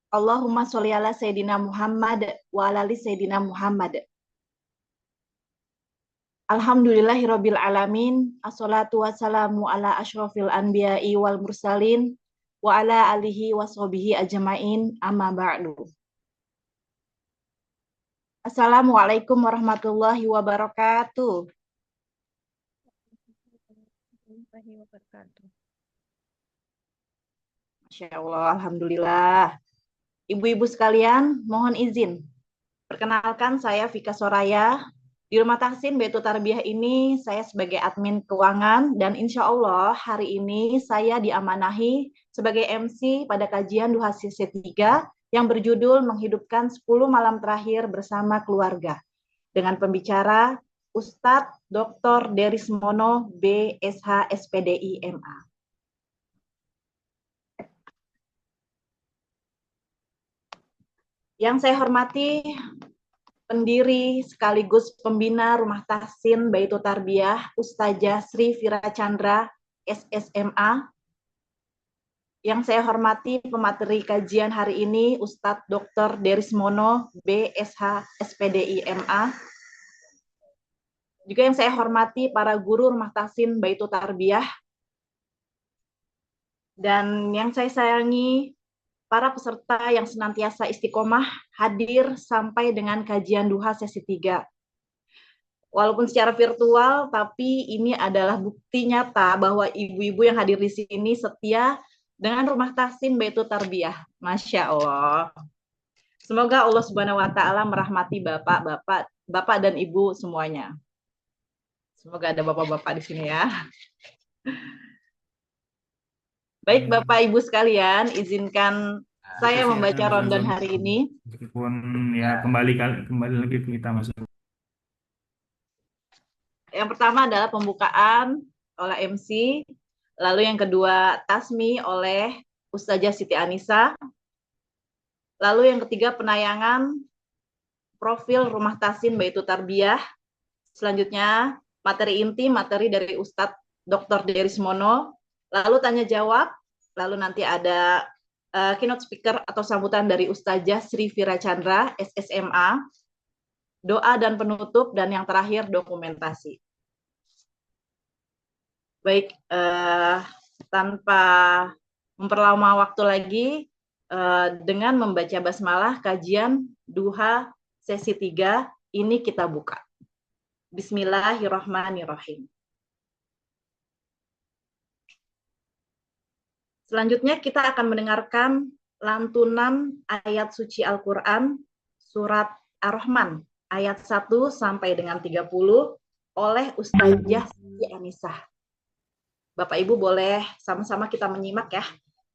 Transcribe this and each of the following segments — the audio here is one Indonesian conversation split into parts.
Allahumma sholli ala Sayyidina Muhammad wa ala ali Sayyidina Muhammad. Alhamdulillahirabbil alamin. Assalatu wassalamu ala asyrofil anbiya'i wal mursalin wa ala alihi wa sahbihi ajmain. Amma ba'du. Assalamualaikum warahmatullahi wabarakatuh. Masya Allah, alhamdulillah. Ibu-ibu sekalian, mohon izin. Perkenalkan, saya Vika Soraya. Di Rumah Tahsin Baitul Tarbiyah ini, saya sebagai admin keuangan, dan insya Allah hari ini saya diamanahi sebagai MC pada kajian Duha Sesi 3 yang berjudul Menghidupkan 10 Malam Terakhir Bersama Keluarga. Dengan pembicara Ustadz Dr. Derismono, BSH SPDI MA. Yang saya hormati pendiri sekaligus pembina Rumah Tahsin Baitul Tarbiyah, Ustazah Sri Fira Chandra, SSMA. Yang saya hormati pemateri kajian hari ini, Ustadz Dr. Derismono, BSH SPDI MA. Juga yang saya hormati para guru Rumah Tahsin Baitul Tarbiyah. Dan yang saya sayangi, para peserta yang senantiasa istiqomah hadir sampai dengan kajian Duha Sesi 3. Walaupun secara virtual, tapi ini adalah bukti nyata bahwa ibu-ibu yang hadir di sini setia dengan Rumah Tahsin Baitul Tarbiyah. Masya Allah. Semoga Allah Subhanahu wa Ta'ala merahmati bapak dan ibu semuanya. Semoga ada bapak-bapak di sini ya. Baik Bapak Ibu sekalian, izinkan saya membaca rundown hari ini. Meskipun ya kembali lagi kita masuk. Yang pertama adalah pembukaan oleh MC, lalu yang kedua tasmi oleh Ustazah Siti Anisa, lalu yang ketiga penayangan profil Rumah Tahsin Baitul Tarbiyah, selanjutnya materi inti, materi dari Ustadz Dr. Derismono, lalu tanya jawab, lalu nanti ada keynote speaker atau sambutan dari Ustazah Sri Fira Chandra, SSMA, doa dan penutup, dan yang terakhir dokumentasi. Baik, tanpa memperlama waktu lagi, dengan membaca basmalah kajian Duha Sesi 3 ini kita buka. Bismillahirrahmanirrahim. Selanjutnya kita akan mendengarkan lantunan ayat suci Al-Quran surat Ar-Rahman ayat 1 sampai dengan 30 oleh Ustazah Siti Anisah. Bapak Ibu boleh sama-sama kita menyimak ya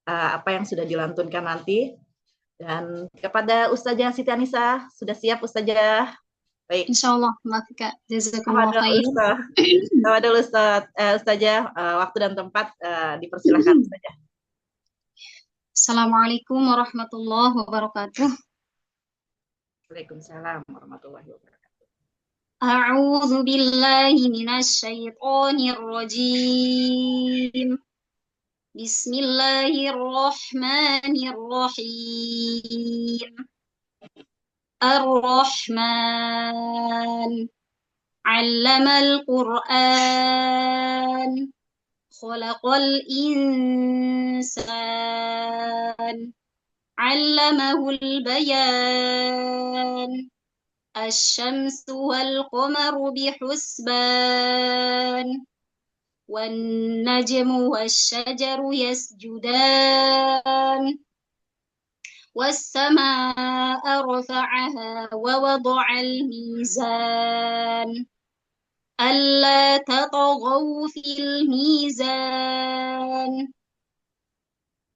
apa yang sudah dilantunkan nanti. Dan kepada Ustazah Siti Anisah, sudah siap Ustazah? Baik. Insyaallah, Mafika. Jazakumullah khair. Ustazah, waktu dan tempat dipersilakan Ustazah. Assalamualaikum warahmatullahi wabarakatuh. Waalaikumsalam warahmatullahi wabarakatuh. A'udzu billahi minasy syaithanir rajim. Bismillahirrahmanirrahim. Ar-Rahman 'allamal Qur'an. Khalaqal insan. 'allamahul bayan. الشمس والقمر بحسبان والنجم والشجر يسجدان والسماء رفعها ووضع الميزان ألا تطغوا في الميزان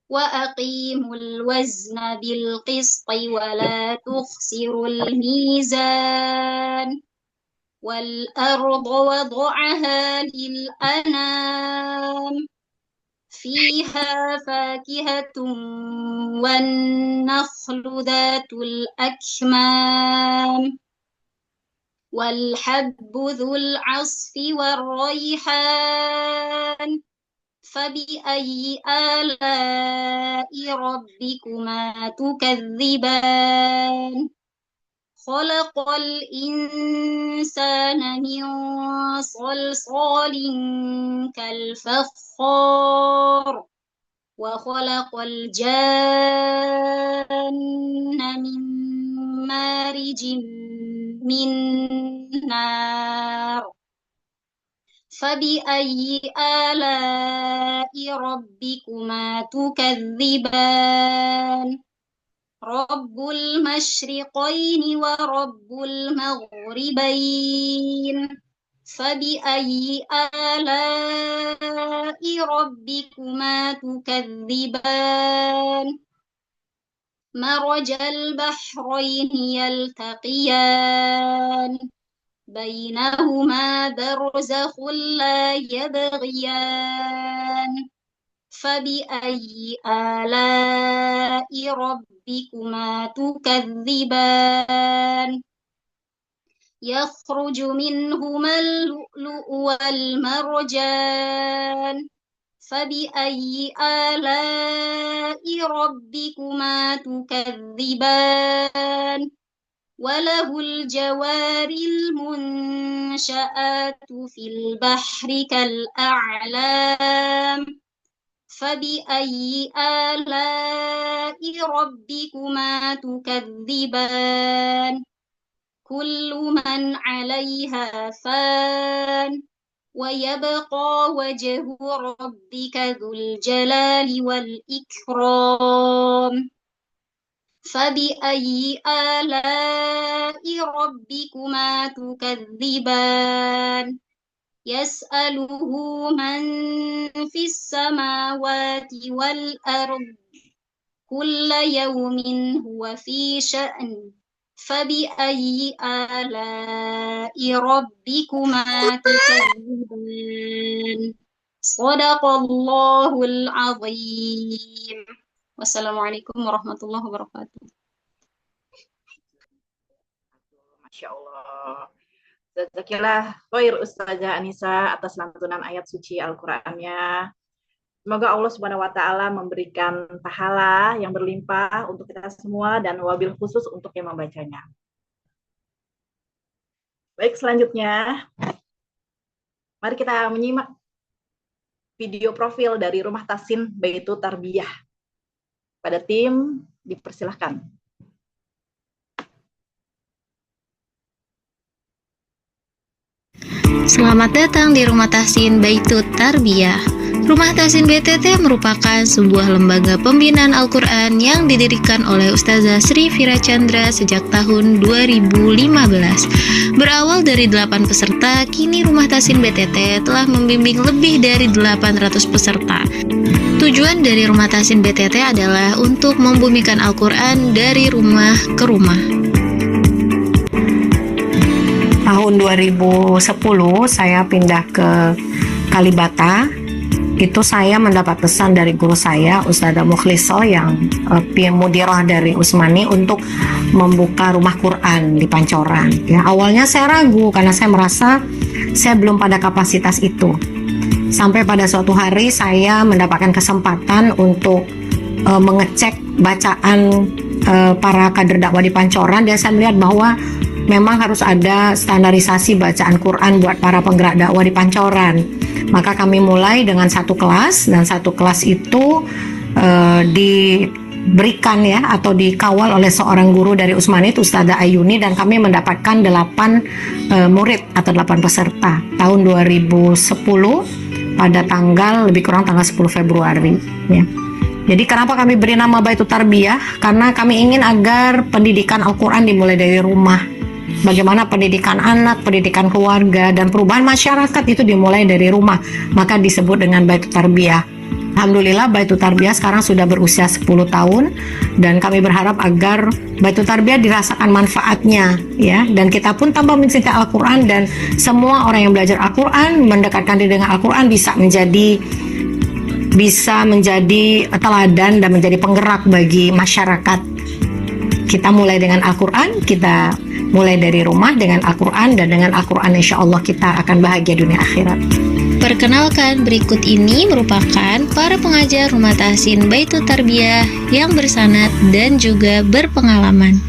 وأقيموا الوزن بالقسط ولا تخسروا الميزان والأرض وضعها للأنام فيها فاكهة والنخل ذات الأكمام والحب ذو العصف والريحان فبأي آلاء ربكما تكذبان خلق الإنسان من صلصال كالفخار وخلق الجان من مارج من نار فبأي آلاء ربكما تكذبان رب المشرقين ورب المغربين فبأي آلاء ربكما تكذبان مرج البحرين يلتقيان بينهما برزخ لا يبغيان فبأي آلاء ربكما تكذبان يخرج منهما اللؤلؤ والمرجان فبأي آلاء ربكما تكذبان وله الجوار المنشآت في البحر كالأعلام فبأي آلاء ربكما تكذبان كل من عليها فان ويبقى وجه ربك ذو الجلال والإكرام فبأي آلاء ربكما تكذبان يسأله من في السماوات والأرض كل يوم هو في شأن فبأي آلاء ربكما تكذبان صدق الله العظيم wassalamualaikum warahmatullahi wabarakatuh. Masya Allah. Jazakillah khair Ustazah Anisa atas lantunan ayat suci Al-Qur'annya. Semoga Allah Subhanahu wa taala memberikan pahala yang berlimpah untuk kita semua dan wabil khusus untuk yang membacanya. Baik, selanjutnya mari kita menyimak video profil dari Rumah Tahsin Baitu Tarbiyah. Pada tim dipersilahkan. Selamat datang di Rumah Tahsin Baitu Tarbiyah. Rumah Tahsin BTT merupakan sebuah lembaga pembinaan Al-Quran yang didirikan oleh Ustazah Sri Fira Chandra sejak tahun 2015. Berawal dari 8 peserta, kini Rumah Tahsin BTT telah membimbing lebih dari 800 peserta. Tujuan dari Rumah Tahsin BTT adalah untuk membumikan Al-Quran dari rumah ke rumah. Tahun 2010 saya pindah ke Kalibata. Itu saya mendapat pesan dari guru saya, Ustazah Mukhliso, yang mudirah dari Usmani, untuk membuka rumah Quran di Pancoran. Ya, awalnya saya ragu karena saya merasa saya belum pada kapasitas itu. Sampai pada suatu hari saya mendapatkan kesempatan untuk mengecek bacaan para kader dakwah di Pancoran, dan saya melihat bahwa memang harus ada standarisasi bacaan Quran buat para penggerak dakwah di Pancoran. Maka kami mulai dengan satu kelas, dan satu kelas itu diberikan ya atau dikawal oleh seorang guru dari Usmani, Ustazah Ayuni, dan kami mendapatkan 8 murid atau 8 peserta tahun 2010 pada tanggal lebih kurang tanggal 10 Februari ya. Jadi kenapa kami beri nama Baitu Tarbiyah? Karena kami ingin agar pendidikan Al-Quran dimulai dari rumah. Bagaimana pendidikan anak, pendidikan keluarga, dan perubahan masyarakat itu dimulai dari rumah. Maka disebut dengan Baitu Tarbiyah. Alhamdulillah Baitu Tarbiyah sekarang sudah berusia 10 tahun, dan kami berharap agar Baitu Tarbiyah dirasakan manfaatnya ya, dan kita pun tambah mencintai Al-Quran, dan semua orang yang belajar Al-Quran, mendekatkan diri dengan Al-Quran, bisa menjadi teladan dan menjadi penggerak bagi masyarakat. Kita mulai dengan Al-Quran, kita mulai dari rumah dengan Al-Quran, dan dengan Al-Quran insya Allah kita akan bahagia dunia akhirat. Perkenalkan, berikut ini merupakan para pengajar Rumah Tahsin Baitul Tarbiyah yang bersanad dan juga berpengalaman.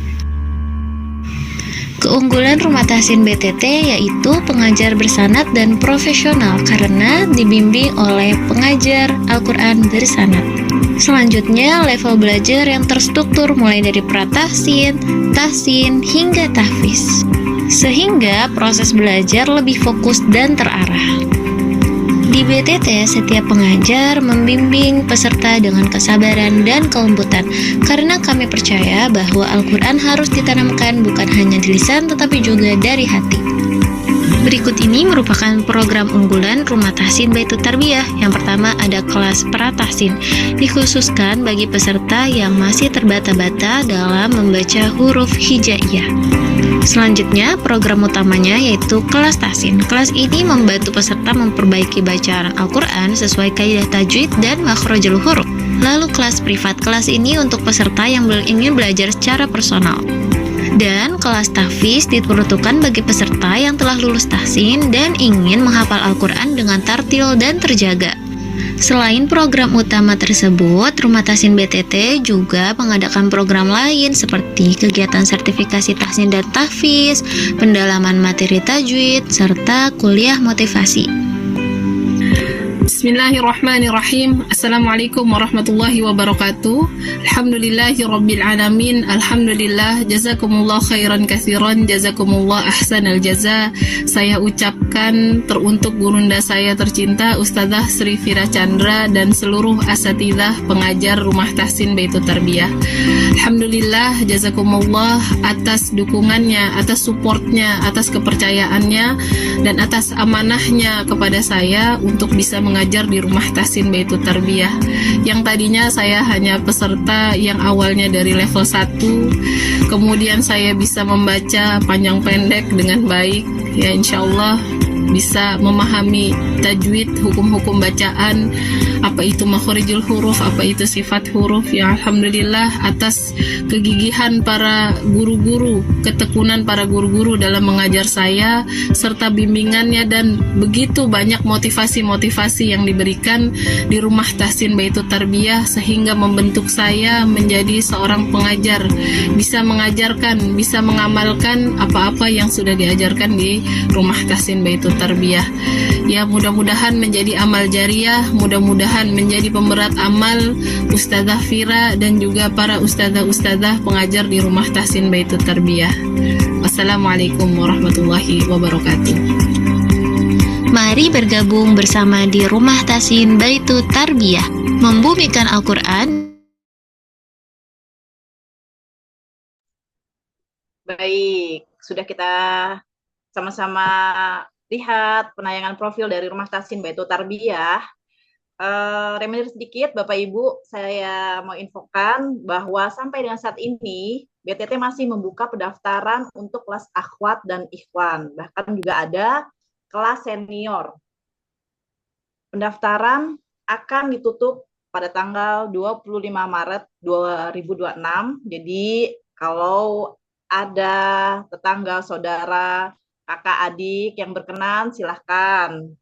Keunggulan Rumah Tahsin BTT yaitu pengajar bersanad dan profesional karena dibimbing oleh pengajar Al-Quran bersanad. Selanjutnya, level belajar yang terstruktur mulai dari pratahsin, tahsin, hingga tahfiz. Sehingga proses belajar lebih fokus dan terarah. Di BTT, setiap pengajar membimbing peserta dengan kesabaran dan kelembutan karena kami percaya bahwa Al-Quran harus ditanamkan bukan hanya di lisan tetapi juga dari hati. Berikut ini merupakan program unggulan Rumah Tahsin Baitul Tarbiyah. Yang pertama ada kelas pratahsin, dikhususkan bagi peserta yang masih terbata-bata dalam membaca huruf hijaiyah. Selanjutnya, program utamanya yaitu kelas tahsin. Kelas ini membantu peserta memperbaiki bacaan Al-Quran sesuai kaidah tajwid dan makhrajul huruf. Lalu kelas privat, kelas ini untuk peserta yang ingin belajar secara personal. Dan kelas tahfiz diperuntukkan bagi peserta yang telah lulus tahsin dan ingin menghafal Al-Quran dengan tartil dan terjaga. Selain program utama tersebut, Rumah Tahsin BTT juga mengadakan program lain seperti kegiatan sertifikasi tahsin dan tahfiz, pendalaman materi tajwid, serta kuliah motivasi. Bismillahirrahmanirrahim. Assalamualaikum warahmatullahi wabarakatuh. Alhamdulillahi rabbil alamin. Alhamdulillah, jazakumullah khairan katsiran, jazakumullah ahsanal jaza. Saya ucapkan teruntuk gurunda saya tercinta Ustazah Sri Fira Chandra dan seluruh asatidzah pengajar Rumah Tahsin Baitul Tarbiyah. Alhamdulillah, jazakumullah atas dukungannya, atas supportnya, atas kepercayaannya dan atas amanahnya kepada saya untuk bisa mengajar di Rumah Tahsin Baitul Tarbiyah. Yang tadinya saya hanya peserta yang awalnya dari level 1, kemudian saya bisa membaca panjang pendek dengan baik, ya insyaallah bisa memahami tajwid, hukum-hukum bacaan, apa itu makhorijul huruf, apa itu sifat huruf. Ya alhamdulillah atas kegigihan para guru-guru, ketekunan para guru-guru dalam mengajar saya serta bimbingannya dan begitu banyak motivasi-motivasi yang diberikan di Rumah Tahsin Baitul Tarbiyah sehingga membentuk saya menjadi seorang pengajar, bisa mengajarkan, bisa mengamalkan apa-apa yang sudah diajarkan di Rumah Tahsin Baitul Tarbiyah. Ya mudah-mudahan menjadi amal jariah, mudah-mudahan menjadi pemberat amal Ustazah Fira dan juga para ustazah-ustazah pengajar di Rumah Tahsin Baitul Tarbiyah. Wassalamualaikum warahmatullahi wabarakatuh. Mari bergabung bersama di Rumah Tahsin Baitul Tarbiyah, membumikan Al-Quran. Baik, sudah kita sama-sama lihat penayangan profil dari Rumah Tahsin Baitul Tarbiyah. Reminder sedikit, Bapak Ibu, saya mau infokan bahwa sampai dengan saat ini BTT masih membuka pendaftaran untuk kelas akhwat dan ikhwan. Bahkan juga ada kelas senior. Pendaftaran akan ditutup pada tanggal 25 Maret 2026. Jadi kalau ada tetangga, saudara, kakak, adik yang berkenan, silahkan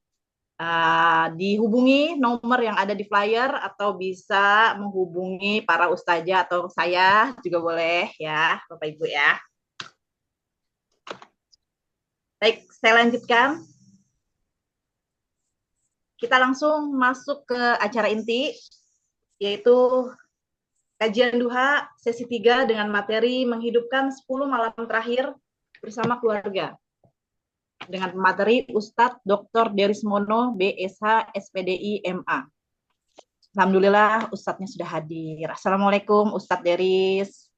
dihubungi nomor yang ada di flyer atau bisa menghubungi para ustazah atau saya juga boleh ya, Bapak Ibu ya. Baik, saya lanjutkan. Kita langsung masuk ke acara inti, yaitu kajian duha sesi 3 dengan materi menghidupkan 10 malam terakhir bersama keluarga. Dengan materi Ustadz Dr. Derismono, BSH, SPDI, MA. Alhamdulillah Ustadznya sudah hadir. Assalamualaikum Ustadz Deris.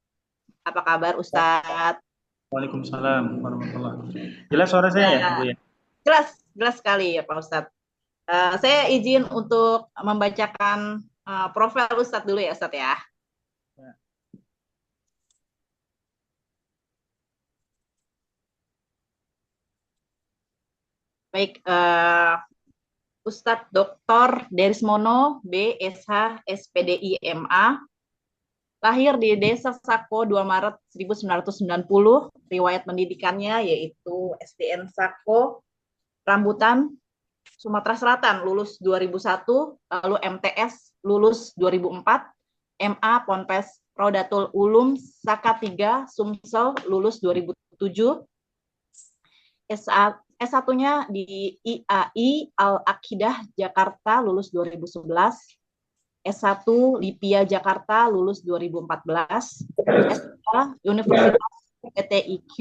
Apa kabar Ustadz? Waalaikumsalam warahmatullahi wabarakatuh. Jelas suara saya ya, Bu ya? Jelas sekali ya Pak Ustadz. Saya izin untuk membacakan profil Ustadz dulu ya Ustadz ya. Baik, Ustadz Dr. Derismono, BSH, SPDI, MA, lahir di Desa Sako 2 Maret 1990, riwayat pendidikannya yaitu SDN Sako, Rambutan, Sumatera Selatan lulus 2001, lalu MTS lulus 2004, MA Ponpes Rodatul Ulum Saka 3 Sumsel lulus 2007, S1-nya di IAI Al-Aqidah Jakarta lulus 2011, S1 Lipia Jakarta lulus 2014, S2 Universitas PTIQ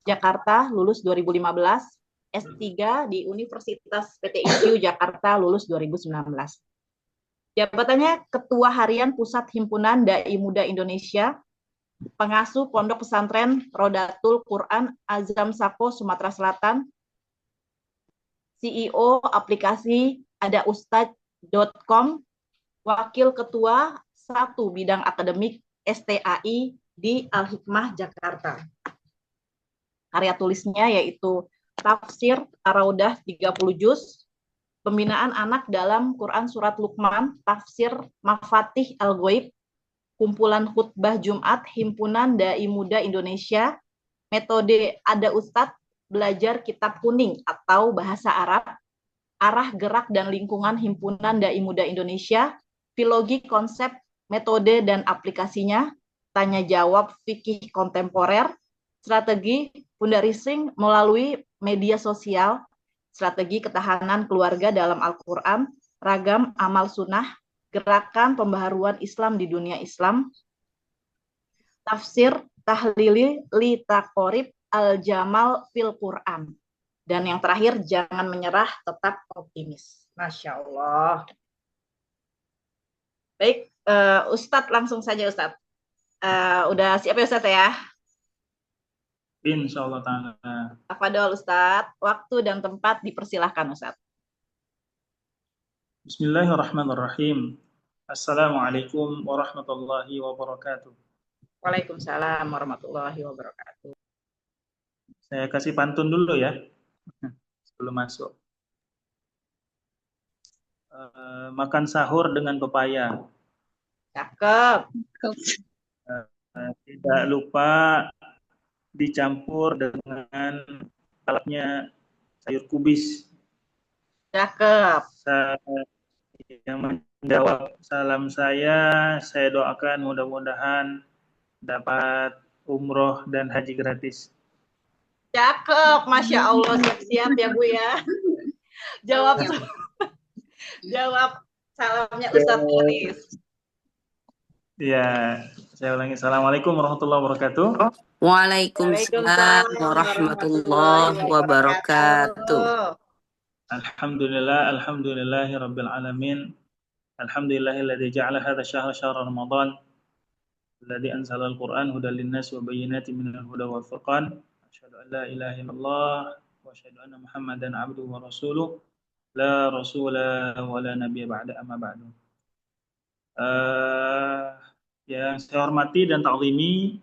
Jakarta lulus 2015, S3 di Universitas PTIQ Jakarta lulus 2019. Jabatannya Ketua Harian Pusat Himpunan Dai Muda Indonesia, Pengasuh Pondok Pesantren Rodatul Quran Azam Sako Sumatera Selatan, CEO aplikasi adaustad.com, Wakil Ketua 1 Bidang Akademik STAI di Al-Hikmah Jakarta. Karya tulisnya yaitu Tafsir Ar-Raudah 30 juz, Pembinaan Anak dalam Quran Surat Luqman, Tafsir Mafatih Al-Ghaib, Kumpulan Khutbah Jumat Himpunan Dai Muda Indonesia, Metode Ada Ustadz, Belajar Kitab Kuning atau Bahasa Arab, Arah Gerak dan Lingkungan Himpunan Dai Muda Indonesia, Filogi Konsep, Metode dan Aplikasinya, Tanya Jawab Fikih Kontemporer, Strategi Fundraising melalui Media Sosial, Strategi Ketahanan Keluarga dalam Al-Quran, Ragam Amal Sunnah, Gerakan Pembaharuan Islam di Dunia Islam, Tafsir Tahlili Li Taqorib Al-Jamal Fil Quran. Dan yang terakhir, Jangan Menyerah, Tetap Optimis. Masya Allah. Baik, Ustadz langsung saja Ustadz. Udah siap ya Ustadz ya? Insya Allah ta'ala. Tafadhol Ustadz, waktu dan tempat dipersilahkan Ustadz. Bismillahirrahmanirrahim. Assalamualaikum warahmatullahi wabarakatuh. Waalaikumsalam warahmatullahi wabarakatuh. Saya kasih pantun dulu ya, sebelum masuk. Makan sahur dengan pepaya. Cakep. Tidak lupa dicampur dengan alatnya sayur kubis. Cakep. Yang menjawab salam saya doakan mudah-mudahan dapat umroh dan haji gratis. Cakep, Masya Allah, siap-siap ya Bu ya. Jawab salamnya Ustadz Anis. Ya, saya ulangi. Assalamualaikum warahmatullahi wabarakatuh. Waalaikumsalam warahmatullahi wabarakatuh. Alhamdulillahi rabbil alamin. Alhamdulillahilladzi ja'ala hadha syahra syahra Ramadan. Alladzi anzala al-Qur'an hudan lin-nas wa bayyinatin minal huda wal furqan. Asyhadu an la ilaha illallah wa asyhadu anna Muhammadan abduhu wa rasuluh. La rasula wa la nabiyya ba'da amma ba'du. Yang saya hormati dan taklimi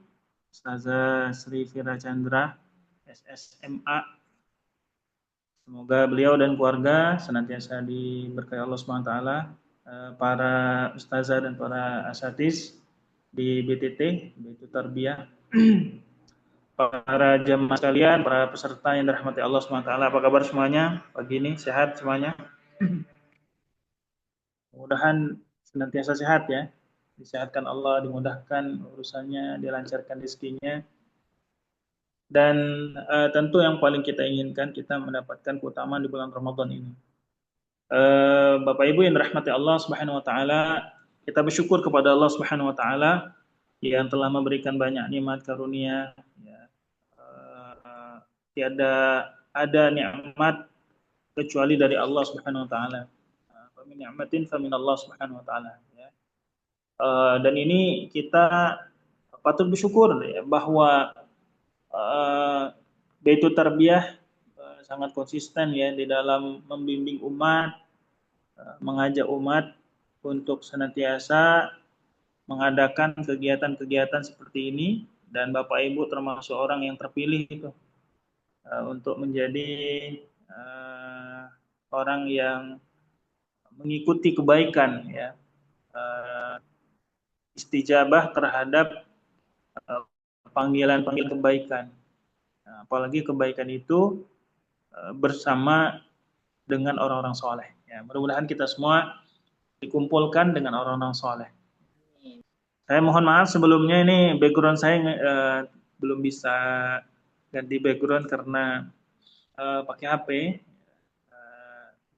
Ustazah Sri Fira Chandra, SSMA. Semoga beliau dan keluarga senantiasa diberkahi Allah SWT, para ustazah dan para asatiz di BTT, Baitul Tarbiyah, para jemaah sekalian, para peserta yang dirahmati Allah SWT. Apa kabar semuanya? Pagi ini sehat semuanya? Mudah-mudahan senantiasa sehat ya. Disehatkan Allah, dimudahkan urusannya, dilancarkan rezekinya. Dan tentu yang paling kita inginkan, kita mendapatkan keutamaan di bulan Ramadan ini. Bapak Ibu yang dirahmati Allah Subhanahu wa taala, kita bersyukur kepada Allah Subhanahu wa taala yang telah memberikan banyak nikmat karunia ya. Tiada ada nikmat kecuali dari Allah Subhanahu wa taala. Fa min ni'matin fa min Allah Subhanahu wa taala ya. Dan ini kita patut bersyukur ya, bahwa Baitul Tarbiyah sangat konsisten ya di dalam membimbing umat, mengajak umat untuk senantiasa mengadakan kegiatan-kegiatan seperti ini, dan Bapak Ibu termasuk orang yang terpilih itu untuk menjadi orang yang mengikuti kebaikan ya, istijabah terhadap panggilan-panggilan kebaikan. Apalagi kebaikan itu bersama dengan orang-orang soleh. Ya, mudah-mudahan kita semua dikumpulkan dengan orang-orang soleh. Saya mohon maaf sebelumnya, ini background saya belum bisa ganti background karena pakai HP.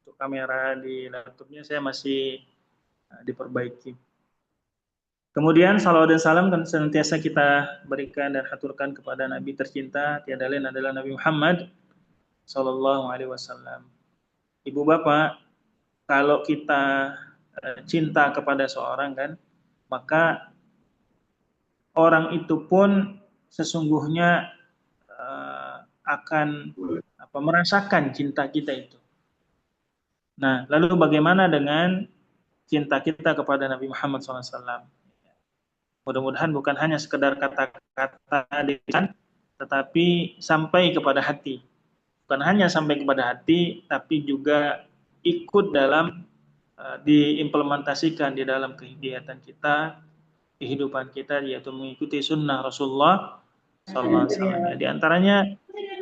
Untuk kamera di laptopnya saya masih diperbaiki. Kemudian salawat dan salam kan senantiasa kita berikan dan haturkan kepada Nabi tercinta, tiada lain adalah Nabi Muhammad Sallallahu Alaihi Wasallam. Ibu bapak, kalau kita cinta kepada seorang kan, maka orang itu pun sesungguhnya akan merasakan cinta kita itu. Nah, lalu bagaimana dengan cinta kita kepada Nabi Muhammad SAW? Mudah-mudahan bukan hanya sekedar kata-kata di lisan, tetapi sampai kepada hati. Bukan hanya sampai kepada hati, tapi juga ikut dalam diimplementasikan di dalam kegiatan kita, kehidupan kita, yaitu mengikuti sunnah Rasulullah SAW. Di antaranya,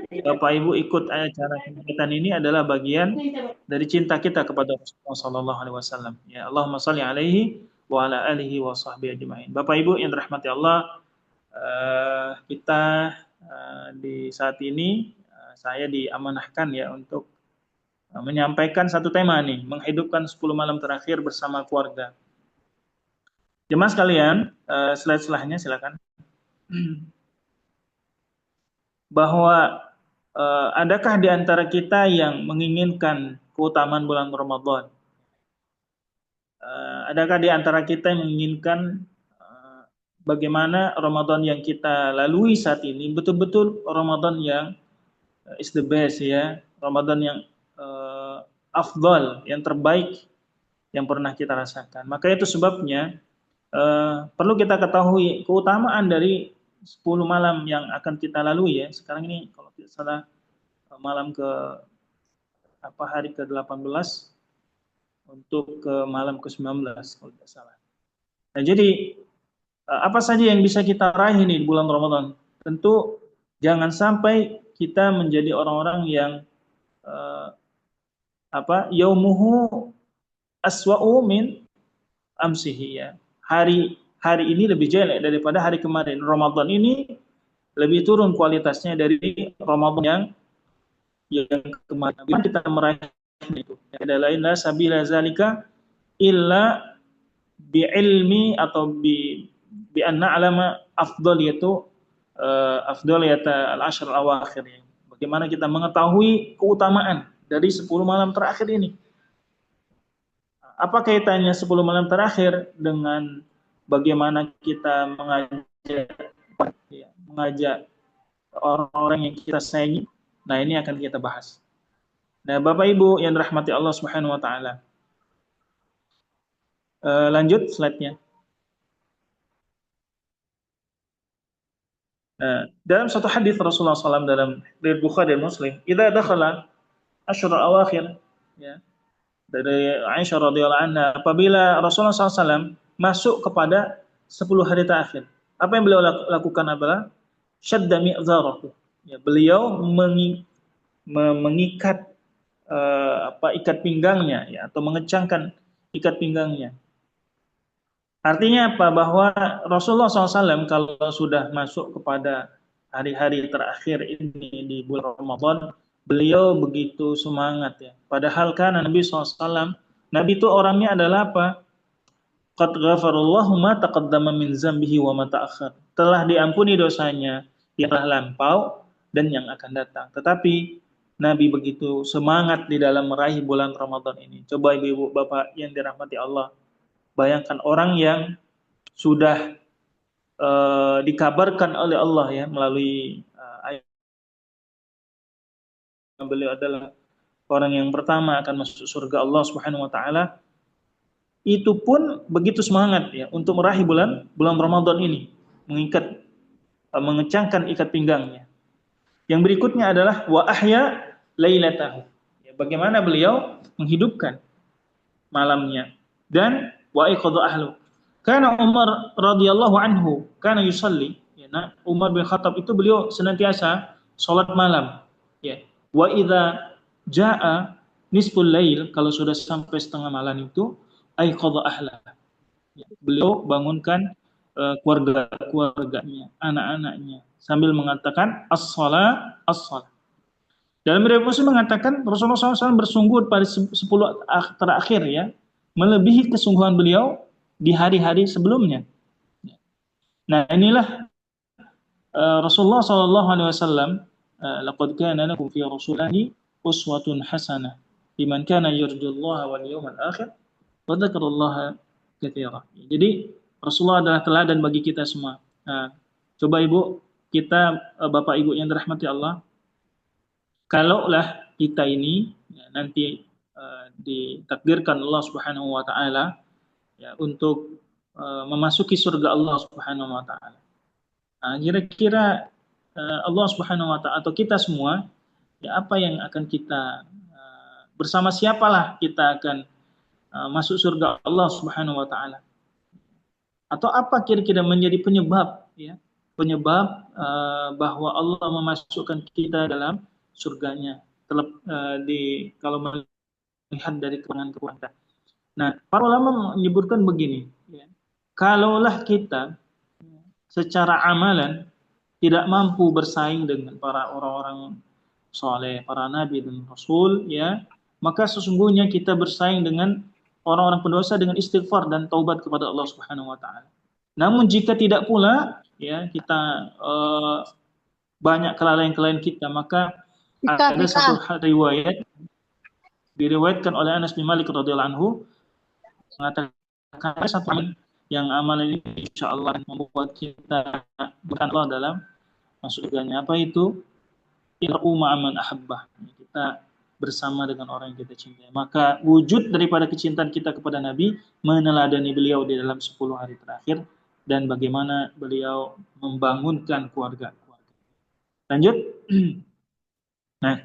Bapak Ibu ikut acara kegiatan ini adalah bagian dari cinta kita kepada Rasulullah SAW. Ya, Allahumma shalli alaihi wa ala alihi wa sahbihi ajma'in. Bapak Ibu yang dirahmati Allah, kita di saat ini saya diamanahkan ya untuk menyampaikan satu tema nih, menghidupkan 10 malam terakhir bersama keluarga. Jemaah sekalian, slide-selanjutnya silakan. Bahwa adakah di antara kita yang menginginkan keutamaan bulan Ramadan? Adakah di antara kita yang menginginkan bagaimana Ramadan yang kita lalui saat ini betul-betul Ramadan yang is the best ya, Ramadan yang afdal, yang terbaik yang pernah kita rasakan. Maka itu sebabnya perlu kita ketahui keutamaan dari 10 malam yang akan kita lalui ya. Sekarang ini kalau tidak salah malam hari ke-18 untuk ke malam ke-19 kalau tidak salah. Nah, jadi apa saja yang bisa kita raih nih di bulan Ramadan? Tentu jangan sampai kita menjadi orang-orang yang yaumuhu aswa'u min amsihi ya. Hari ini lebih jelek daripada hari kemarin. Ramadan ini lebih turun kualitasnya dari Ramadan yang kemarin. Kita meraih itu. Ada lain la sabila zalika illa bi'ilmi atau bi anna alama afdaliyata al-ashr al-awakhir. Bagaimana kita mengetahui keutamaan dari 10 malam terakhir ini? Apa kaitannya 10 malam terakhir dengan bagaimana kita mengajak orang-orang yang kita sayangi? Nah, ini akan kita bahas. Nah, Bapak Ibu yang dirahmati Allah Subhanahu wa taala. Lanjut slide-nya. Dalam satu hadis Rasulullah SAW dalam riwayat Bukhari dan Muslim, idza dakhala ashr al-awakhir ya, dari Aisyah radhiyallahu anha, apabila Rasulullah SAW masuk kepada 10 hari terakhir, apa yang beliau lakukan adalah syadda mi'zarahu. Ya, beliau mengikat ikat pinggangnya ya, atau mengencangkan ikat pinggangnya. Artinya apa? Bahwa Rasulullah SAW kalau sudah masuk kepada hari-hari terakhir ini di bulan Ramadan, beliau begitu semangat ya. Padahal kan Nabi SAW, Nabi itu orangnya adalah apa? Qad ghafarallahu ma taqaddama min zambihi wa ma ta'akhkhar. Telah diampuni dosanya yang telah lampau dan yang akan datang. Tetapi Nabi begitu semangat di dalam meraih bulan Ramadan ini. Coba ibu-ibu bapak yang dirahmati Allah, bayangkan orang yang sudah dikabarkan oleh Allah ya melalui ayat, beliau adalah orang yang pertama akan masuk surga Allah Subhanahu wa taala. Itu pun begitu semangat ya untuk meraih bulan Ramadan ini, mengencangkan ikat pinggangnya. Yang berikutnya adalah wa ahya lailatahu. Ya, bagaimana beliau menghidupkan malamnya, dan wa iqadha ahlu. Karena Umar radhiyallahu anhu kana yusalli, ya, Umar bin Khattab itu beliau senantiasa salat malam. Ya. Wa idza jaa nisful lail, kalau sudah sampai setengah malam itu, aiqadha ahlah. Beliau bangunkan keluarganya, anak-anaknya, sambil mengatakan as-salah, as-salah. Dalam riwayat Muslim mengatakan Rasulullah SAW bersungguh pada 10 terakhir ya, melebihi kesungguhan beliau di hari-hari sebelumnya. Nah, inilah Rasulullah SAW, laqad kana lakum fi rasulillahi uswatun hasanah liman kana yarjullaha wal yawmal akhir wa dzakarallaha katsira. Jadi Rasulullah adalah teladan bagi kita semua. Nah, coba Ibu, kita Bapak Ibu yang dirahmati Allah, kalaulah kita ini ya, nanti ditakdirkan Allah Subhanahu wa taala ya untuk memasuki surga Allah Subhanahu wa taala. Nah, kira-kira Allah Subhanahu wa taala atau kita semua ya apa yang akan kita bersama siapalah kita akan masuk surga Allah Subhanahu wa taala? Atau apa kira-kira menjadi penyebab ya, penyebab bahwa Allah memasukkan kita dalam surganya kalau melihat dari kekurangan-kekurangan. Nah, para ulama menyebutkan begini ya, kalaulah kita secara amalan tidak mampu bersaing dengan para orang-orang soleh, para nabi dan rasul ya, maka sesungguhnya kita bersaing dengan orang-orang pendosa dengan istighfar dan taubat kepada Allah Subhanahu wa taala. Namun jika tidak pula ya kita banyak kelalaian-kelalaian kita, maka ada satu riwayat diriwayatkan oleh Anas bin Malik radhiyallahu anhu mengatakan satu yang amalan ini insyaallah membuat kita berkah dalam masuk surganya. Apa itu? Ir'u ma'aman ahabbah. Kita bersama dengan orang yang kita cintai. Maka wujud daripada kecintaan kita kepada Nabi meneladani beliau di dalam 10 hari terakhir dan bagaimana beliau membangunkan keluarga. Lanjut. Nah,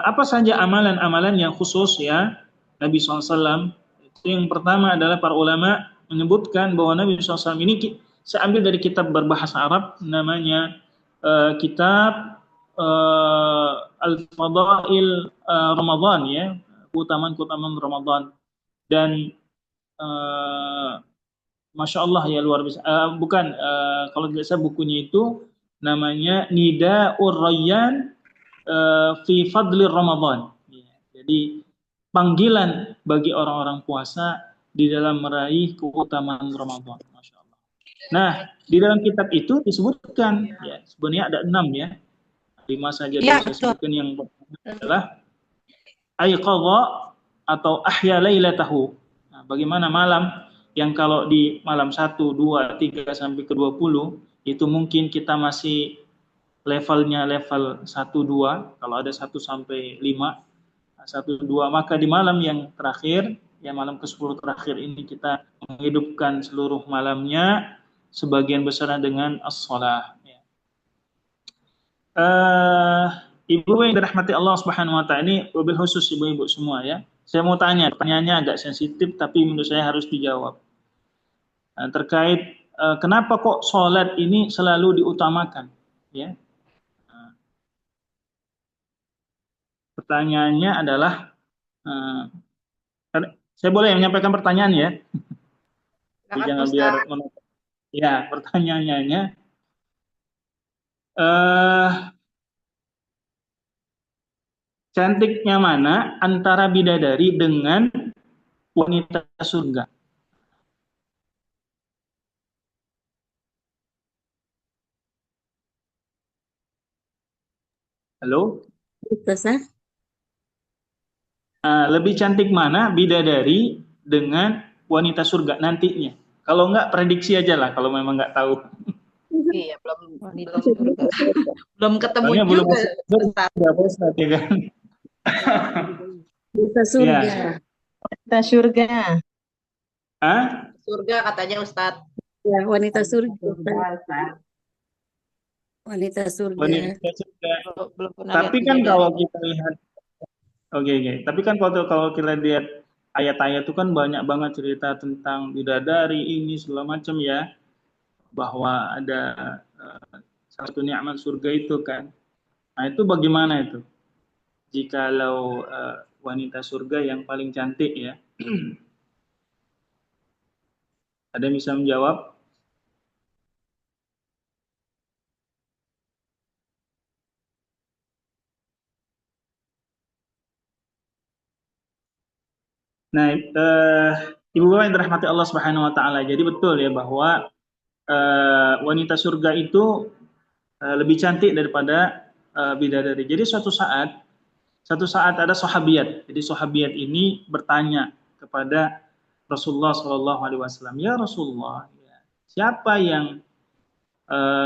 apa saja amalan-amalan yang khusus ya Nabi SAW? Itu yang pertama adalah para ulama menyebutkan bahwa Nabi SAW ini saya ambil dari kitab berbahasa Arab namanya kitab Al-Fadail Ramadan ya, keutamaan-keutamaan Ramadan. Dan Masya Allah ya luar biasa. Kalau tidak salah bukunya itu namanya Nida'ur Rayyan fi Fadli Ramadan. Ya, jadi panggilan bagi orang-orang puasa di dalam meraih keutamaan Ramadan. Masya Allah. Nah, di dalam kitab itu disebutkan ya, sebenarnya ada 6 ya. 5 saja yang saya sebutkan. Yang pertama adalah aiqadha atau ahya lailatahu. Nah, bagaimana malam yang kalau di malam 1, 2, 3 sampai ke 20 itu mungkin kita masih levelnya level 1, 2, kalau ada 1 sampai 5, 1, 2, maka di malam yang terakhir, ya malam ke-10 terakhir ini kita menghidupkan seluruh malamnya sebagian besar dengan as-shalah. Ibu yang dirahmati Allah Subhanahu wa taala, ini wabil khusus ibu-ibu semua ya. Saya mau tanya, pertanyaannya agak sensitif tapi menurut saya harus dijawab. Terkait kenapa kok sholat ini selalu diutamakan ya? Pertanyaannya adalah saya boleh menyampaikan pertanyaan ya? Jangan biar ya, pertanyaannya cantiknya mana antara bidadari dengan wanita surga? Halo? Lebih cantik mana bidadari dengan wanita surga nantinya? Kalau enggak prediksi aja lah kalau memang enggak tahu. Iya, belum ketemu juga. Ya kan? Wanita surga. Ya. Wanita surga. Hah? Surga katanya Ustadz. Ya, wanita surga. Wanita surga. Wanita surga. Belum pernah Tapi lihat kan bidadari. kalau kita lihat Oke. Tapi kan kalau kita lihat ayat-ayat itu kan banyak banget cerita tentang bidadari ini segala macam ya, bahwa ada satu nikmat surga itu kan. Nah, itu bagaimana itu? jikalau wanita surga yang paling cantik ya. Ada yang bisa menjawab? Nah, Ibu Bapak yang dirahmati Allah Subhanahu wa taala. Jadi betul ya bahwa wanita surga itu lebih cantik daripada bidadari. Jadi suatu saat ada sahabiat. Jadi sahabiat ini bertanya kepada Rasulullah Shallallahu Alaihi Wasallam, ya Rasulullah, siapa yang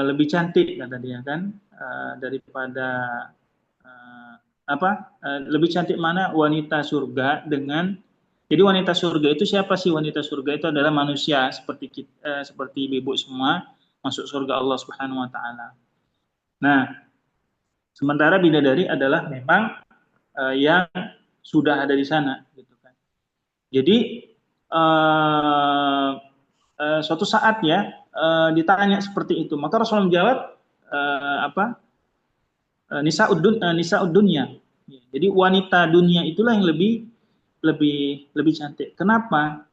lebih cantik kata dia kan daripada lebih cantik mana wanita surga dengan. Jadi wanita surga itu siapa sih? Wanita surga itu adalah manusia seperti kita, seperti ibu semua masuk surga Allah Subhanahu Wa Taala. Nah, sementara bidadari adalah memang yang sudah ada di sana, gitu kan. Jadi suatu saat ya ditanya seperti itu, maka Rasulullah menjawab nisa'ud dunya. Jadi wanita dunia itulah yang lebih cantik. Kenapa?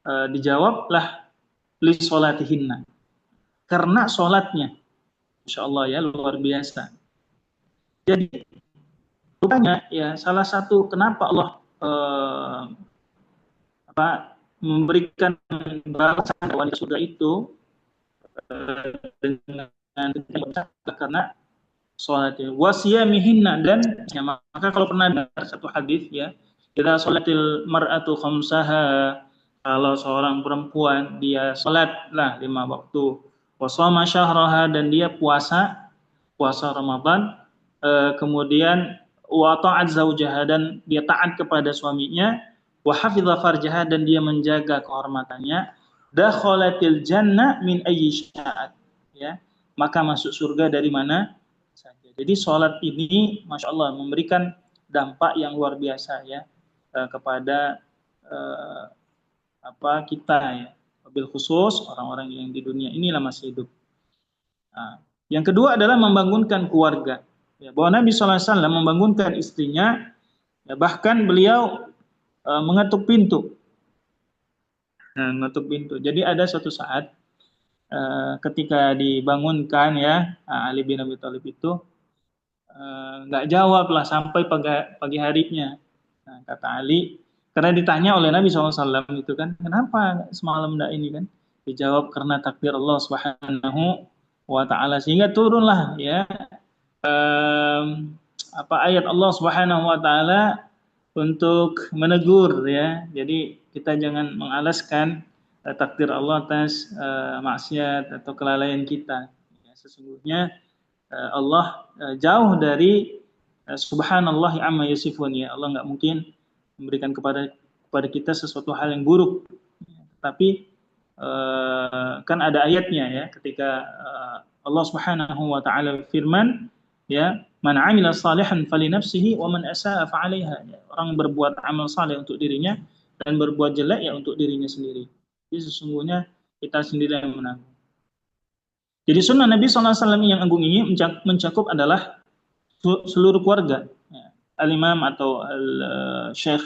Dijawablah li sholatihinna. Karena sholatnya, Masya Allah ya, luar biasa. Jadi rupanya ya salah satu kenapa Allah memberikan balasan wanita surga itu dengan karena sholatnya wasiyamihinna, dan ya, maka kalau pernah dengar satu hadis ya, kita sholatil mar'atu khamsaha, kalau seorang perempuan dia sholatlah 5 waktu, wasama syahraha, dan dia puasa Ramadan, kemudian wa ta'at zaujaha, dan dia taat kepada suaminya, wa hafidha farjaha, dan dia menjaga kehormatannya, dakhalatil jannah min ayyi sya'at, ya, maka masuk surga dari mana saja. Jadi sholat ini Masya Allah memberikan dampak yang luar biasa ya kepada kita ya, wabil khusus orang-orang yang di dunia inilah masih hidup. Nah, yang kedua adalah membangunkan keluarga. Ya, bahwa Nabi SAW membangunkan istrinya, ya, bahkan beliau mengetuk pintu. Nah, mengetuk pintu. Jadi ada suatu saat ketika dibangunkan ya Ali bin Abi Thalib itu nggak jawab lah sampai pagi harinya. Nah, kata Ali, karena ditanya oleh Nabi SAW itu kan, kenapa semalam enggak ini kan? Dijawab karena takdir Allah Subhanahu wa Ta'ala, sehingga turunlah ya ayat Allah Subhanahu wa Ta'ala untuk menegur ya. Jadi kita jangan mengalaskan takdir Allah atas maksiat atau kelalaian kita. Ya, sesungguhnya Allah jauh dari subhanallah amma yasifun ya. Allah nggak mungkin memberikan kepada kita sesuatu hal yang buruk. Tapi kan ada ayatnya ya, ketika Allah Subhanahu wa Ta'ala firman ya, man 'amila salihan falinafsihi wa man asaa fa'alaiha. Ya, orang berbuat amal saleh untuk dirinya dan berbuat jelek ya untuk dirinya sendiri. Jadi sesungguhnya kita sendiri yang menanggung. Jadi sunnah Nabi SAW yang agung ini mencakup adalah seluruh keluarga. Ya. Al-Imam atau Al-Syekh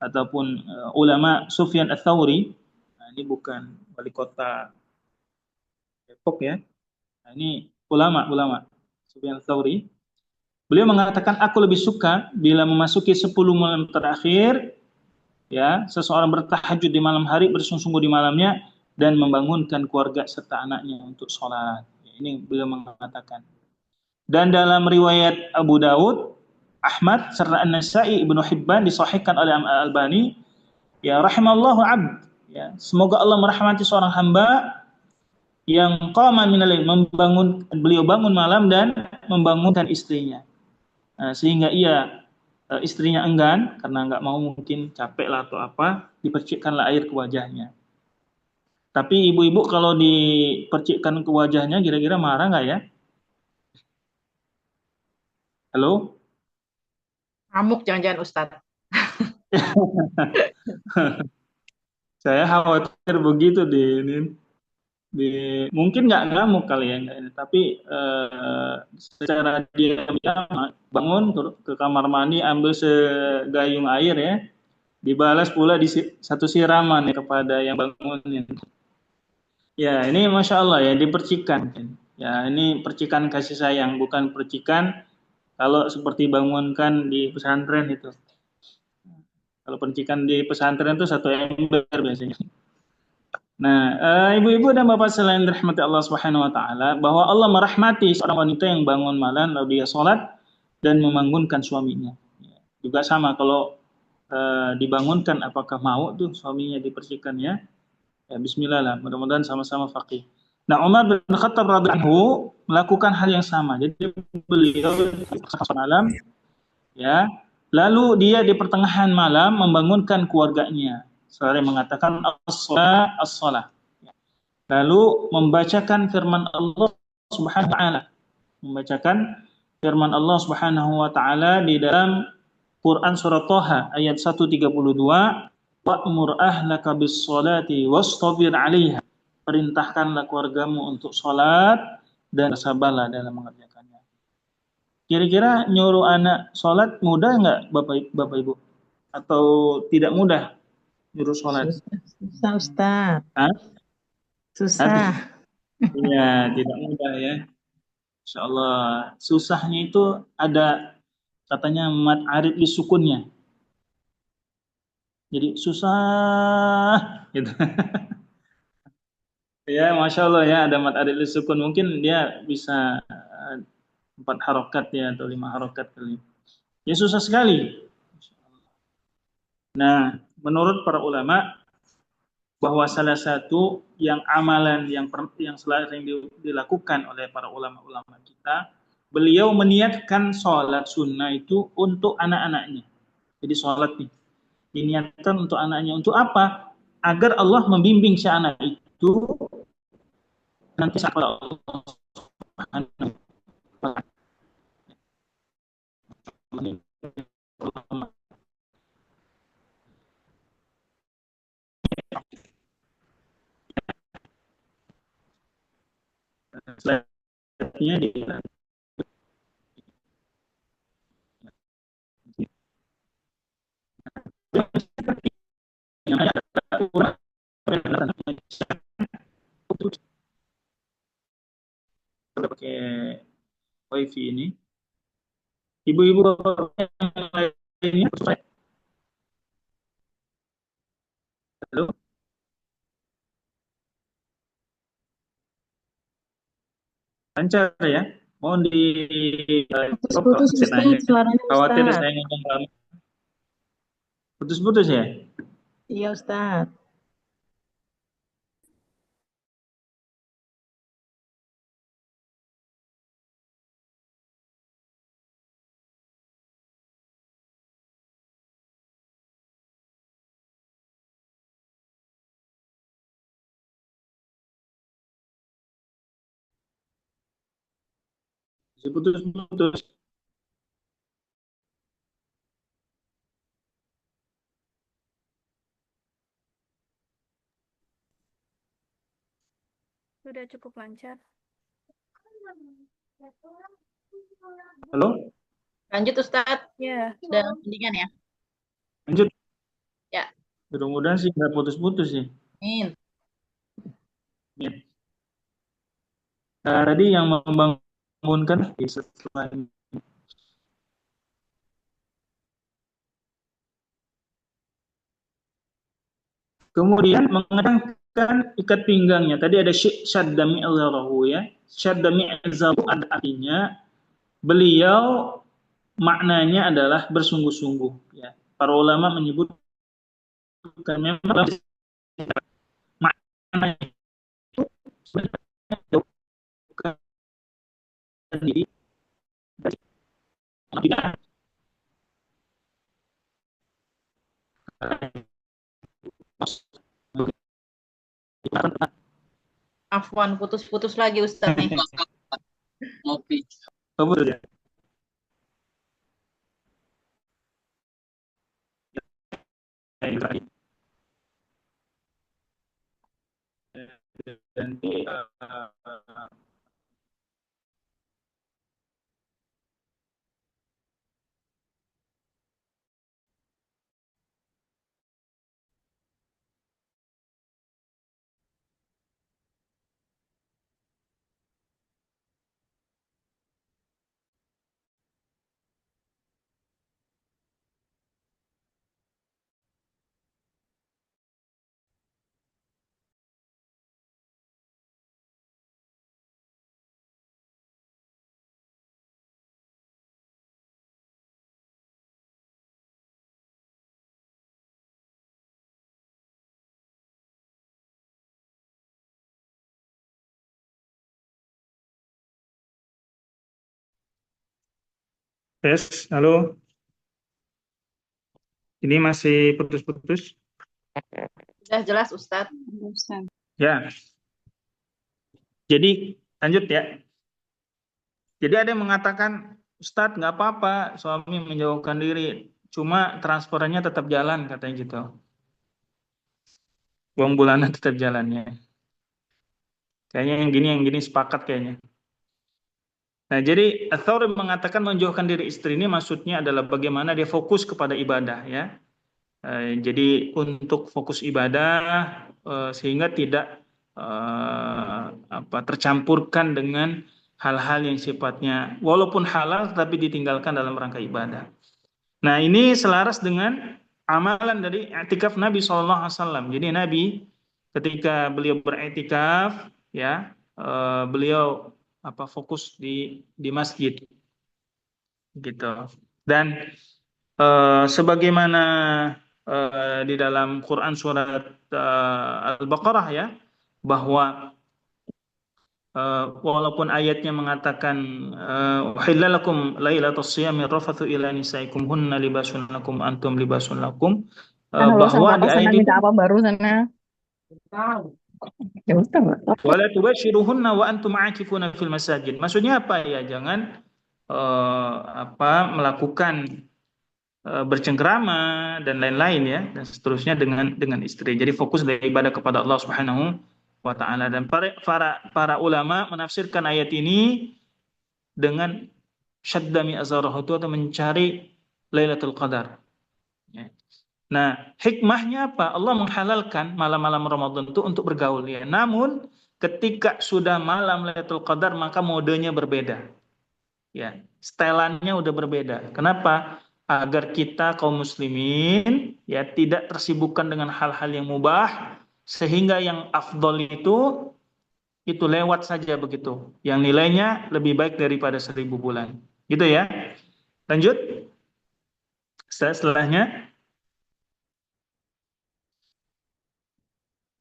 ataupun ulama Sufyan Ats-Tsauri, nah, ini bukan wali kota Depok ya. Nah, ini ulama Sufyan Ats-Tsauri. Beliau mengatakan, aku lebih suka bila memasuki 10 malam terakhir ya, seseorang bertahajud di malam hari, bersungguh-sungguh di malamnya, dan membangunkan keluarga serta anaknya untuk sholat. Ini beliau mengatakan. Dan dalam riwayat Abu Daud, Ahmad, serta An-Nasai, Ibnu Hibban disahihkan oleh Al-Albani, ya rahimallahu abd, ya, semoga Allah merahmati seorang hamba yang qama minal lail, beliau bangun malam dan membangunkan istrinya. Sehingga istrinya enggan karena nggak mau, mungkin capek lah atau apa, dipercikkanlah air ke wajahnya. Tapi ibu-ibu kalau dipercikkan ke wajahnya kira-kira marah nggak ya? Halo? Ngamuk jangan-jangan Ustadz. Saya khawatir begitu deh. Mungkin nggak ngamuk kali ya, tapi secara diam-diam bangun ke kamar mandi, ambil segayung air ya, dibalas pula di satu siraman ya kepada yang bangunin. Ya, ini Masya Allah ya, dipercikan. Ya, ini percikan kasih sayang, bukan percikan kalau seperti bangunkan di pesantren itu. Kalau percikan di pesantren itu satu ember biasanya. Nah, ibu-ibu dan bapak selain rahmati Allah Subhanahu wa taala, bahwa Allah merahmati seorang wanita yang bangun malam lalu dia sholat dan membangunkan suaminya. Juga sama kalau dibangunkan apakah mau tuh suaminya dipercikan ya. Ya bismillah lah, mudah-mudahan sama-sama faqih. Nah, Umar bin Khattab radhiyallahu anhu melakukan hal yang sama. Jadi beliau malam ya, lalu dia di pertengahan malam membangunkan keluarganya. Selalu mengatakan as-shalah, as-shalah. Lalu membacakan firman Allah Subhanahu wa taala. Membacakan firman Allah Subhanahu wa taala di dalam Quran surah Thaha ayat 132, wa'mur ahlaka bis-sholati wastabir 'alaiha. Perintahkanlah keluargamu untuk salat dan bersabarlah dalam mengerjakannya. Kira-kira nyuruh anak salat mudah enggak Bapak Ibu? Atau tidak mudah nyuruh salat? Susah, Ustaz. Hah? Susah. Iya, tidak mudah ya. Insya Allah. Susahnya itu ada katanya mad arid li sukunnya. Jadi susah gitu. Ya, Masya Allah ya, ada mad arid li sukun. Mungkin dia bisa 4 harokat ya, atau 5 harokat kali. Ya susah sekali. Nah, menurut para ulama, bahwa salah satu yang amalan yang sering dilakukan oleh para ulama-ulama kita, beliau meniatkan sholat sunnah itu untuk anak-anaknya. Jadi sholat nih, diniatkan untuk anaknya. Untuk apa? Agar Allah membimbing si anak itu nanti sampai Allah selanjutnya dia pakai wifi ini. Ibu-ibu yang lainnya, halo, lancar ya. Mohon di Putus-putus, Ustaz. Suaranya, khawatir Ustaz. saya ngomong lama. Putus-putus ya? Iya, Ustaz. Putus-putus. Sudah cukup lancar. Halo? Lanjut Ustadz. Ya. Sudah mendingan ya? Lanjut. Ya. Mudah-mudahan sih nggak putus-putus sih. Amin. Ya. Tadi yang membangunkan setelah ini. Kemudian mengenakan ikat pinggangnya. Tadi ada syadda mi'zarahu ya. Syadda mi'zarahu ada artinya beliau maknanya adalah bersungguh-sungguh ya. Para ulama menyebutkan memang maknanya itu bukan diri dari tidak. Afwan, putus-putus lagi Ustadz nih. Ngopi. Kamu ya? dan tes, halo, ini masih putus-putus. Sudah jelas Ustadz. Ya, jadi lanjut ya. Jadi ada yang mengatakan, Ustadz nggak apa-apa suami menjauhkan diri, cuma transferannya tetap jalan katanya gitu. Uang bulanan tetap jalannya. Kayaknya yang gini sepakat kayaknya. Nah, jadi Ats-Tsauri mengatakan menjauhkan diri istri ini maksudnya adalah bagaimana dia fokus kepada ibadah ya. Jadi untuk fokus ibadah sehingga tidak tercampurkan dengan hal-hal yang sifatnya walaupun halal tapi ditinggalkan dalam rangka ibadah. Nah, ini selaras dengan amalan dari i'tikaf Nabi SAW. Jadi Nabi ketika beliau beriktikaf ya, beliau fokus di masjid gitu. Dan sebagaimana di dalam Quran surat Al-Baqarah ya, bahwa walaupun ayatnya mengatakan uhillalakum lailatus shiyami rafathu ila nisaikum hunna libasun lakum antum libasun lakum, bahwa di ayat itu apa baru sana? Ya Ustaz. wala tubashiruhunna wa antum aakifuna fil masajid. Maksudnya apa ya? Jangan melakukan bercengkrama dan lain-lain ya, dan seterusnya dengan istri. Jadi fokus dari ibadah kepada Allah Subhanahu wa taala. Dan para ulama menafsirkan ayat ini dengan syaddami azarahu atau mencari Lailatul Qadar. Ya. Nah, hikmahnya apa? Allah menghalalkan malam-malam Ramadan itu untuk bergaul ya. Namun ketika sudah malam Lailatul Qadar maka modenya berbeda. Ya, setelannya udah berbeda. Kenapa? Agar kita kaum muslimin ya tidak tersibukkan dengan hal-hal yang mubah sehingga yang afdol itu lewat saja begitu. Yang nilainya lebih baik daripada 1000 bulan. Gitu ya. Lanjut. Setelahnya.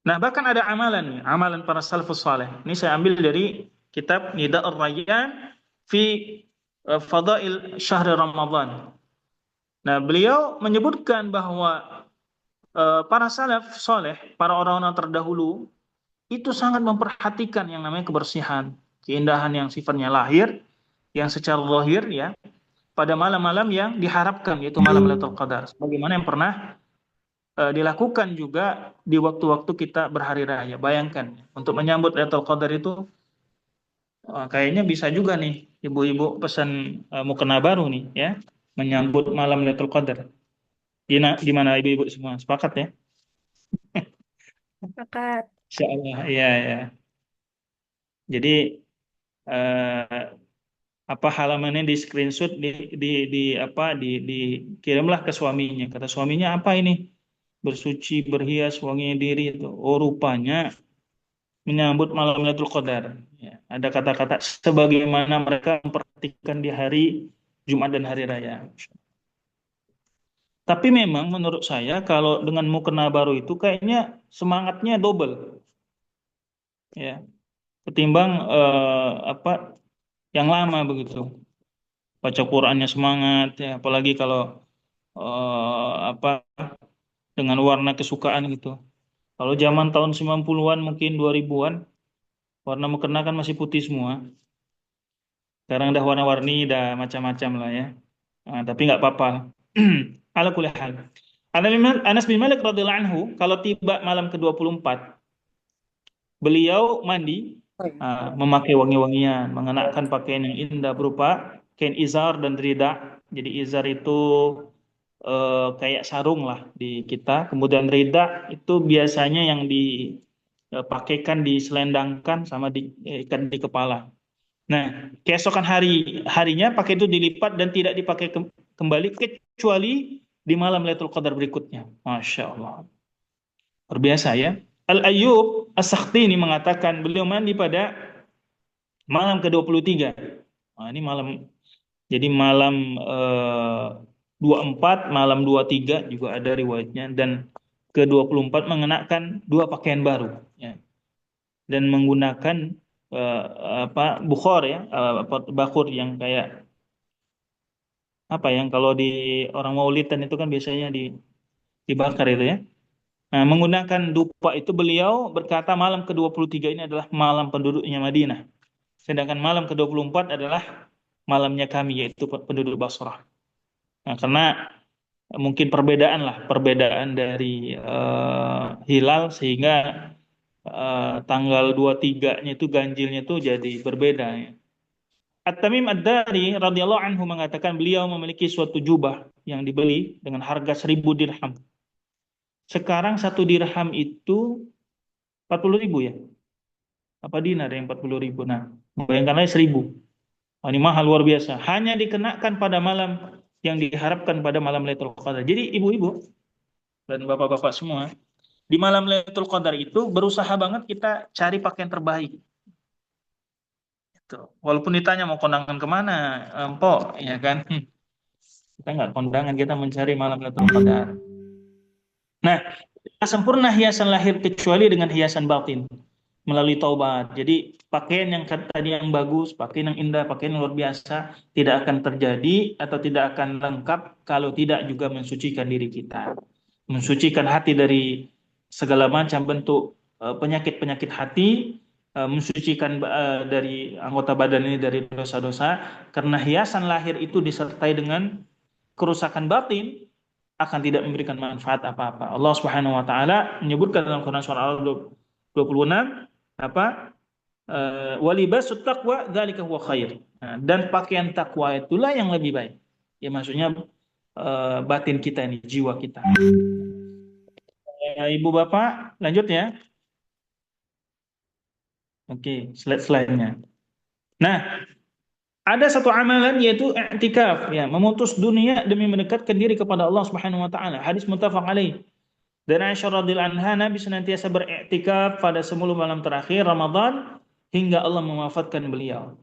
Nah, bahkan ada amalan para salafus saleh. Ini saya ambil dari kitab Nida' ar-Rayyan fi Fadail Syahr Ramadan. Nah, beliau menyebutkan bahwa para salaf saleh, para orang-orang terdahulu itu sangat memperhatikan yang namanya kebersihan, keindahan yang sifatnya lahir, yang secara zahir ya, pada malam-malam yang diharapkan yaitu malam Lailatul Qadar. Sebagaimana yang pernah dilakukan juga di waktu-waktu kita berhari raya. Bayangkan, untuk menyambut Lailatul Qadar itu kayaknya bisa juga nih ibu-ibu pesan mukena baru nih ya, menyambut malam Lailatul Qadar. Di mana ibu-ibu semua sepakat ya? Sepakat. Insyaallah ya. Jadi halamannya di screenshot dikirimlah ke suaminya. Kata suaminya, apa ini? Bersuci, berhias, wangi diri itu. Oh, rupanya menyambut malam Lailatul Qadar. Ya, ada kata-kata sebagaimana mereka memperhatikan di hari Jumat dan hari raya. Tapi memang menurut saya kalau dengan mukena baru itu kayaknya semangatnya double. Ya. Ketimbang yang lama begitu. Baca Qur'annya semangat ya, apalagi kalau dengan warna kesukaan gitu. Kalau zaman tahun 90-an mungkin 2000-an warna mukena kan masih putih semua. Sekarang udah warna-warni, udah macam-macam lah ya. Nah, tapi nggak apa-apa. Ala kulli hal. Anas bin Malik radhiyallahu anhu kalau tiba malam ke-24 beliau mandi, memakai wangi-wangian, mengenakan pakaian yang indah berupa kain izar dan rida. Jadi izar itu kayak sarung lah di kita. Kemudian rida itu biasanya yang dipakaikan, diselendangkan sama diikat di kepala. Nah, keesokan harinya pakai itu dilipat dan tidak dipakai kembali kecuali di malam Lailatul Qadar berikutnya. Masya Allah. Berbiasa ya. Al-Ayyub As-Sakhtini mengatakan beliau mandi pada malam ke-23. Nah, ini malam, jadi malam 24, malam 23 juga ada riwayatnya, dan ke-24 mengenakan 2 pakaian baru ya. Dan menggunakan bukhor ya, bakhur yang kayak apa yang kalau di orang Maulidan itu kan biasanya dibakar itu ya. Nah, menggunakan dupa itu beliau berkata malam ke-23 ini adalah malam penduduknya Madinah. Sedangkan malam ke-24 adalah malamnya kami, yaitu penduduk Basrah. Nah, karena mungkin perbedaan dari hilal sehingga tanggal 23-nya itu ganjilnya itu jadi berbeda ya. At-Tamim Ad-Dari radhiyallahu anhu mengatakan beliau memiliki suatu jubah yang dibeli dengan harga 1.000 dirham. Sekarang 1 dirham itu 40.000 ya. Apa dinar yang 40.000? Nah, bayangkan aja 1.000. Ini mahal luar biasa. Hanya dikenakan pada malam yang diharapkan pada malam Lailatul Qadar. Jadi ibu-ibu dan bapak-bapak semua, di malam Lailatul Qadar itu berusaha banget kita cari pakaian terbaik. Walaupun ditanya mau kondangan kemana, Empok, ya kan? Kita nggak kondangan, kita mencari malam Lailatul Qadar. Nah, sempurna hiasan lahir kecuali dengan hiasan batin melalui taubat. Jadi pakaian yang tadi yang bagus, pakaian yang indah, pakaian yang luar biasa tidak akan terjadi atau tidak akan lengkap kalau tidak juga mensucikan diri kita, mensucikan hati dari segala macam bentuk penyakit-penyakit hati, mensucikan dari anggota badan ini dari dosa-dosa, karena hiasan lahir itu disertai dengan kerusakan batin akan tidak memberikan manfaat apa-apa. Allah Subhanahu wa taala menyebutkan dalam Quran surah Al-26 apa? Walibasut taqwa dzalika huwa khair. Nah, dan pakaian takwa itulah yang lebih baik. Ya maksudnya batin kita ini, jiwa kita. Ibu Bapak, lanjut ya. Oke, slide-nya. Nah, ada satu amalan yaitu i'tikaf ya, memutus dunia demi mendekatkan diri kepada Allah Subhanahu wa taala. Hadis muttafaq alaih. Dan Aisyah radhiyallahu anha, Nabi senantiasa beriktikaf pada 10 malam terakhir Ramadan hingga Allah mewafatkan beliau.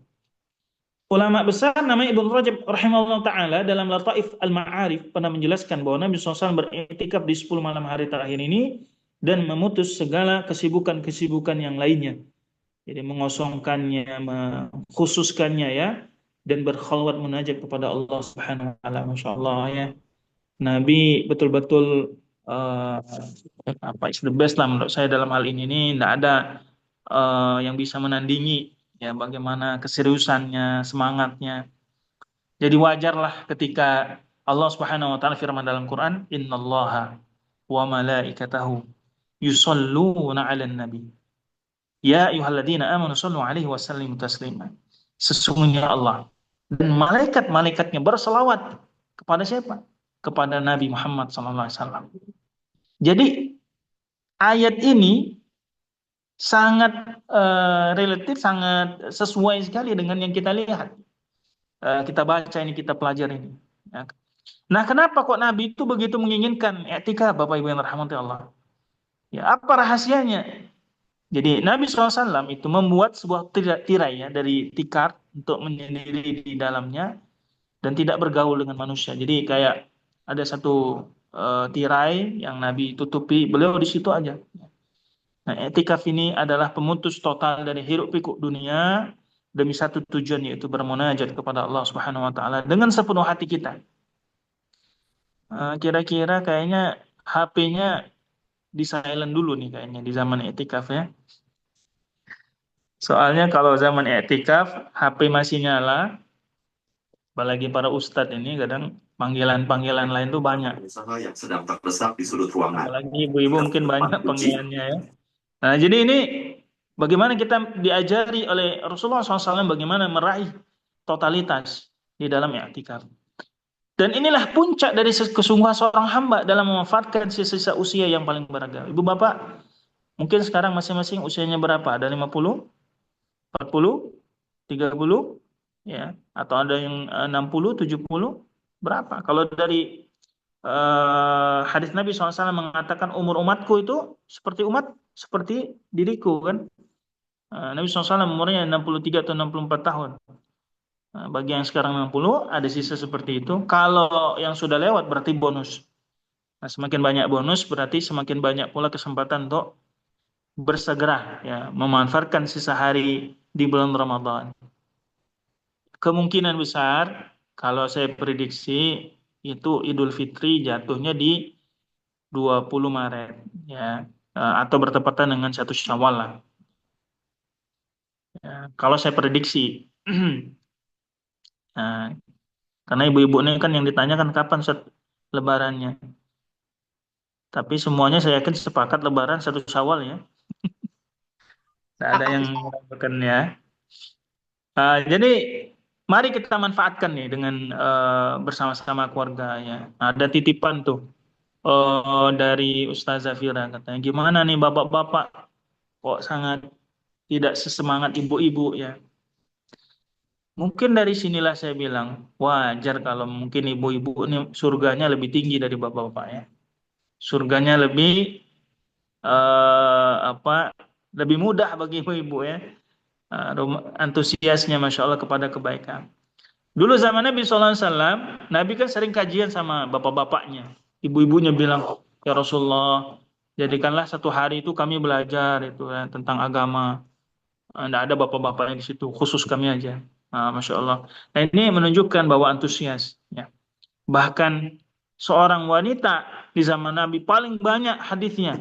Ulama besar namanya Ibnu Rajab rahimahullah taala dalam Lataif Al-Ma'arif pernah menjelaskan bahwa Nabi SAW beriktikaf di 10 malam hari terakhir ini dan memutus segala kesibukan-kesibukan yang lainnya. Jadi mengosongkannya, mengkhususkannya ya, dan berkhalwat munajat kepada Allah Subhanahu wa taala. Masyaallah ya. Nabi betul-betul is the best lah menurut saya dalam hal ini. Tidak ada yang bisa menandingi ya bagaimana keseriusannya, semangatnya. Jadi wajarlah ketika Allah Subhanahu wa taala firman dalam Quran, "Innallaha wa malaikatahu yusholluna 'alan nabi." Ya ayyuhalladzina amanu shallu 'alaihi wa sallimu taslima. Sesungguhnya Allah dan malaikat-malaikatnya berselawat kepada siapa? Kepada Nabi Muhammad SAW. Jadi ayat ini sangat relatif, sangat sesuai sekali dengan yang kita lihat. Kita baca ini, kita pelajari ini. Nah, kenapa kok Nabi itu begitu menginginkan i'tikaf, Bapak Ibu yang dirahmati Allah? Ya, apa rahasianya? Jadi Nabi SAW itu membuat sebuah tirai ya, dari tikar untuk menyendiri di dalamnya dan tidak bergaul dengan manusia. Jadi kayak ada satu tirai yang Nabi tutupi, beliau di situ aja. Nah, i'tikaf ini adalah pemutus total dari hiruk pikuk dunia demi satu tujuan, yaitu bermunajat kepada Allah Subhanahu wa taala dengan sepenuh hati kita. Kira-kira kayaknya HP-nya di silent dulu nih kayaknya di zaman i'tikaf ya. Soalnya kalau zaman i'tikaf HP masih nyala, apalagi para ustadz ini kadang panggilan-panggilan lain tuh banyak. Yang sedang terdesak di sudut ruangan. Apalagi ibu-ibu mungkin banyak panggilannya ya. Nah, jadi ini Bagaimana kita diajari oleh Rasulullah SAW bagaimana meraih totalitas di dalam i'tikaf. Dan inilah puncak dari kesungguhan seorang hamba dalam memanfaatkan sisa-sisa usia yang paling berharga. Ibu bapak, mungkin sekarang masing-masing usianya berapa? Ada 50, 40, 30, ya, atau ada yang 60, 70, berapa? Kalau dari hadis Nabi SAW mengatakan umur umatku itu seperti diriku kan. Nabi SAW umurnya 63 atau 64 tahun. Bagi yang sekarang 60, ada sisa seperti itu. Kalau yang sudah lewat berarti bonus. Nah, semakin banyak bonus berarti semakin banyak pula kesempatan untuk bersegera ya memanfaatkan sisa hari di bulan Ramadan. Kemungkinan besar kalau saya prediksi itu Idul Fitri jatuhnya di 20 Maret ya, atau bertepatan dengan 1 Syawal lah. Ya, kalau saya prediksi. Nah, karena ibu-ibu ini kan yang ditanyakan kapan lebarannya. Tapi semuanya saya yakin sepakat lebaran 1 Syawal ya. Tidak ada yang meragukan ya. Jadi mari kita manfaatkan nih dengan bersama-sama keluarga ya. Ada titipan tuh dari Ustazah Fira katanya, gimana nih bapak-bapak kok sangat tidak sesemangat ibu-ibu ya. Mungkin dari sinilah saya bilang wajar kalau mungkin ibu-ibu ini surganya lebih tinggi dari bapak-bapak ya. Surganya lebih lebih mudah bagi ibu-ibu ya. Antusiasnya Masya Allah kepada kebaikan. Dulu zaman Nabi SAW, Nabi kan sering kajian sama bapak-bapaknya. Ibu-ibunya bilang, ya Rasulullah, jadikanlah 1 hari itu kami belajar itu ya, tentang agama. Tidak ada bapak-bapaknya di situ, khusus kami aja. Masya Allah. Nah, ini menunjukkan bahwa antusias. Ya. Bahkan seorang wanita di zaman Nabi paling banyak hadisnya,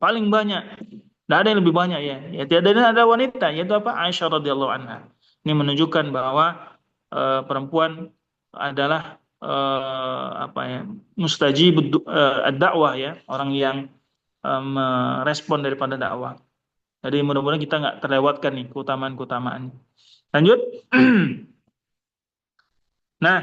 paling banyak. Tidak ada yang lebih banyak ya. Ya tidak ada wanita, yaitu apa? Aisyah radhiyallahu anha. Ini menunjukkan bahwa perempuan adalah mustajib ad-da'wah ya, orang yang merespon daripada dakwah. Jadi mudah-mudahan kita nggak terlewatkan nih keutamaan-keutamaan. Lanjut. Nah,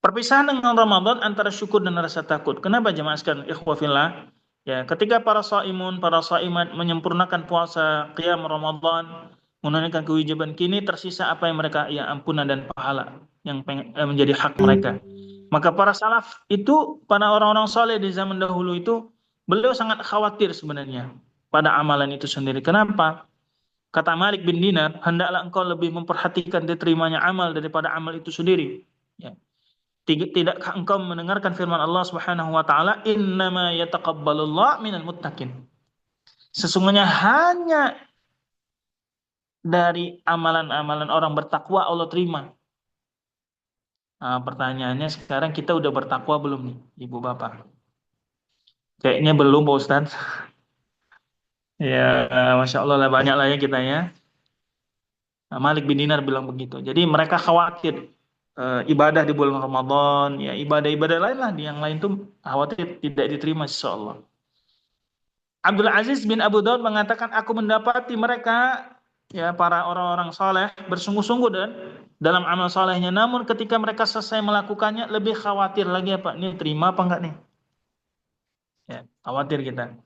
perpisahan dengan Ramadan antara syukur dan rasa takut. Kenapa jemaah sekalian ikhwah fillah? Ya, ketika para shaimun, para shaimat menyempurnakan puasa qiyam Ramadan, menunaikan kewajiban, kini tersisa apa yang mereka ampunan dan pahala yang menjadi hak mereka. Maka para salaf itu, para orang-orang soleh di zaman dahulu itu, beliau sangat khawatir sebenarnya pada amalan itu sendiri. Kenapa? Kata Malik bin Dinar, hendaklah engkau lebih memperhatikan diterimanya amal daripada amal itu sendiri. Ya. Tidakkah engkau mendengarkan firman Allah Subhanahu wa taala, innama yataqabbalullah minal muttaqin. Sesungguhnya hanya dari amalan-amalan orang bertakwa Allah terima. Pertanyaannya sekarang kita udah bertakwa belum nih, Ibu Bapak? Kayaknya belum, Pak Ustadz. Ya, Masya Allah lah, banyak lah ya kita ya. Malik bin Dinar bilang begitu. Jadi mereka khawatir ibadah di bulan Ramadan, ya ibadah-ibadah lain lah, yang lain tuh khawatir tidak diterima insyaallah. Abdul Aziz bin Abu Daud mengatakan, aku mendapati mereka ya para orang-orang saleh bersungguh-sungguh dan dalam amal salehnya, namun ketika mereka selesai melakukannya lebih khawatir lagi apa, ini terima apa enggak nih? Ya, khawatir kita.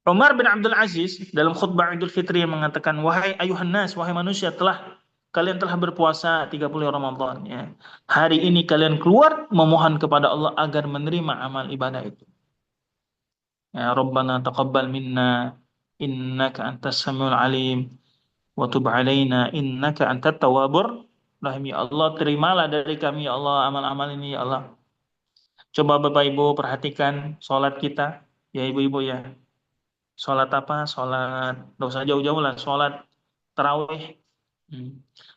Umar bin Abdul Aziz dalam khutbah Idul Fitri mengatakan, wahai ayuhan nas, wahai manusia, kalian telah berpuasa 30 Ramadan ya. Hari ini kalian keluar memohon kepada Allah agar menerima amal ibadah itu. Ya Rabbana taqabbal minna innaka antas samiul alim wa tub alaina innaka antat tawwabur rahim. Ya Allah, terimalah dari kami ya Allah amal-amal ini ya Allah. Coba Bapak Ibu perhatikan salat kita ya ibu-ibu ya. Salat apa? Salat, enggak usah jauh-jauh lah, salat tarawih.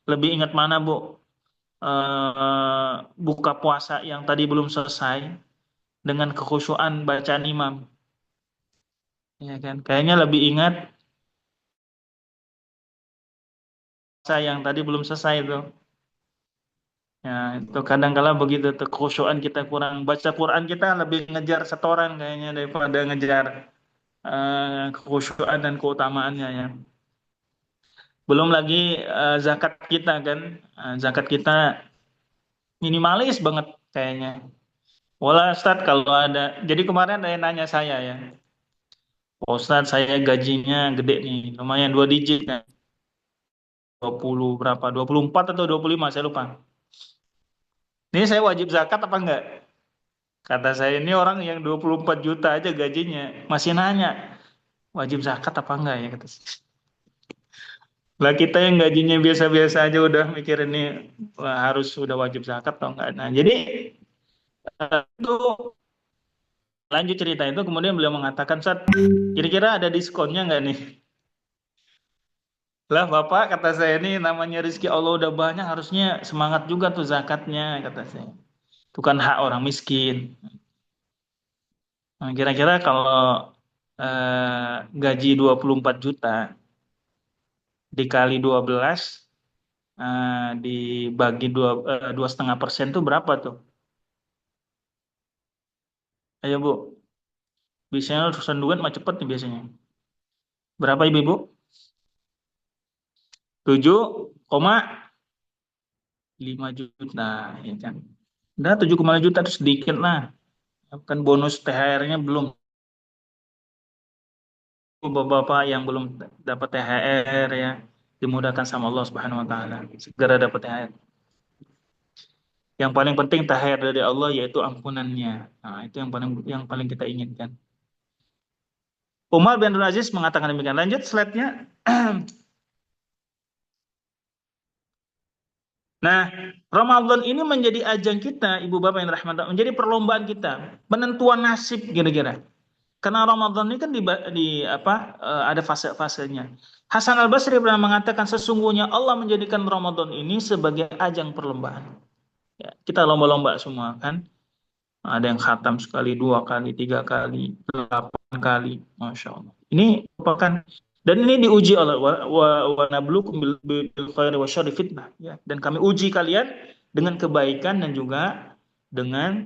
Lebih ingat mana Bu? Buka puasa yang tadi belum selesai dengan kekhusyuan bacaan imam. Ya kan? Kayaknya lebih ingat puasa yang tadi belum selesai itu. Ya, itu kadang-kala begitu tuh, kekhusyuan kita kurang, baca Quran kita lebih ngejar setoran kayaknya daripada ngejar kekhusyuan dan keutamaannya ya. Belum lagi zakat kita kan, zakat kita minimalis banget kayaknya. Wala Ustadz kalau ada, jadi kemarin ada yang nanya saya ya, Pak Ustadz saya gajinya gede nih, lumayan 2 digit kan, 20 berapa, 24 atau 25 saya lupa. Ini saya wajib zakat apa enggak? Kata saya ini orang yang 24 juta aja gajinya, masih nanya, wajib zakat apa enggak ya kata saya. Lah kita yang gajinya biasa-biasa aja udah mikir ini harus sudah wajib zakat atau enggak. Nah, jadi itu lanjut cerita itu kemudian beliau mengatakan, "Ustaz, kira-kira ada diskonnya enggak nih?" Lah Bapak kata saya ini namanya rezeki Allah udah banyak harusnya semangat juga tuh zakatnya kata saya. Itu kan hak orang miskin. Nah, kira-kira kalau gaji 24 juta dikali 12 dibagi 2,5% itu berapa tuh? Ayo Bu, biasanya urusan duit mah cepet nih biasanya. Berapa Ibu? 7,5 juta, ya kan? Udah 7,5 juta itu sedikit lah. Kan bonus THR-nya belum. Bapak-bapak yang belum dapat THR ya, dimudahkan sama Allah Subhanahu wa taala. Segera dapat THR. Yang paling penting THR dari Allah yaitu ampunannya. Nah, itu yang paling kita inginkan. Umar bin Abdul Aziz mengatakan demikian. Lanjut slide-nya. Nah, Ramadan ini menjadi ajang kita, Ibu Bapak yang rahmat, menjadi perlombaan kita, penentuan nasib kira-kira. Karena Ramadan ini kan ada fase-fasenya. Hasan Al-Basri pernah mengatakan sesungguhnya Allah menjadikan Ramadan ini sebagai ajang perlombaan. Ya, kita lomba-lomba semua kan. Ada yang khatam sekali, 2 kali, 3 kali, 8 kali, masya Allah. Ini merupakan dan ini diuji oleh wa nabluukum bil khairi wasyarri fitnah ya. Dan kami uji kalian dengan kebaikan dan juga dengan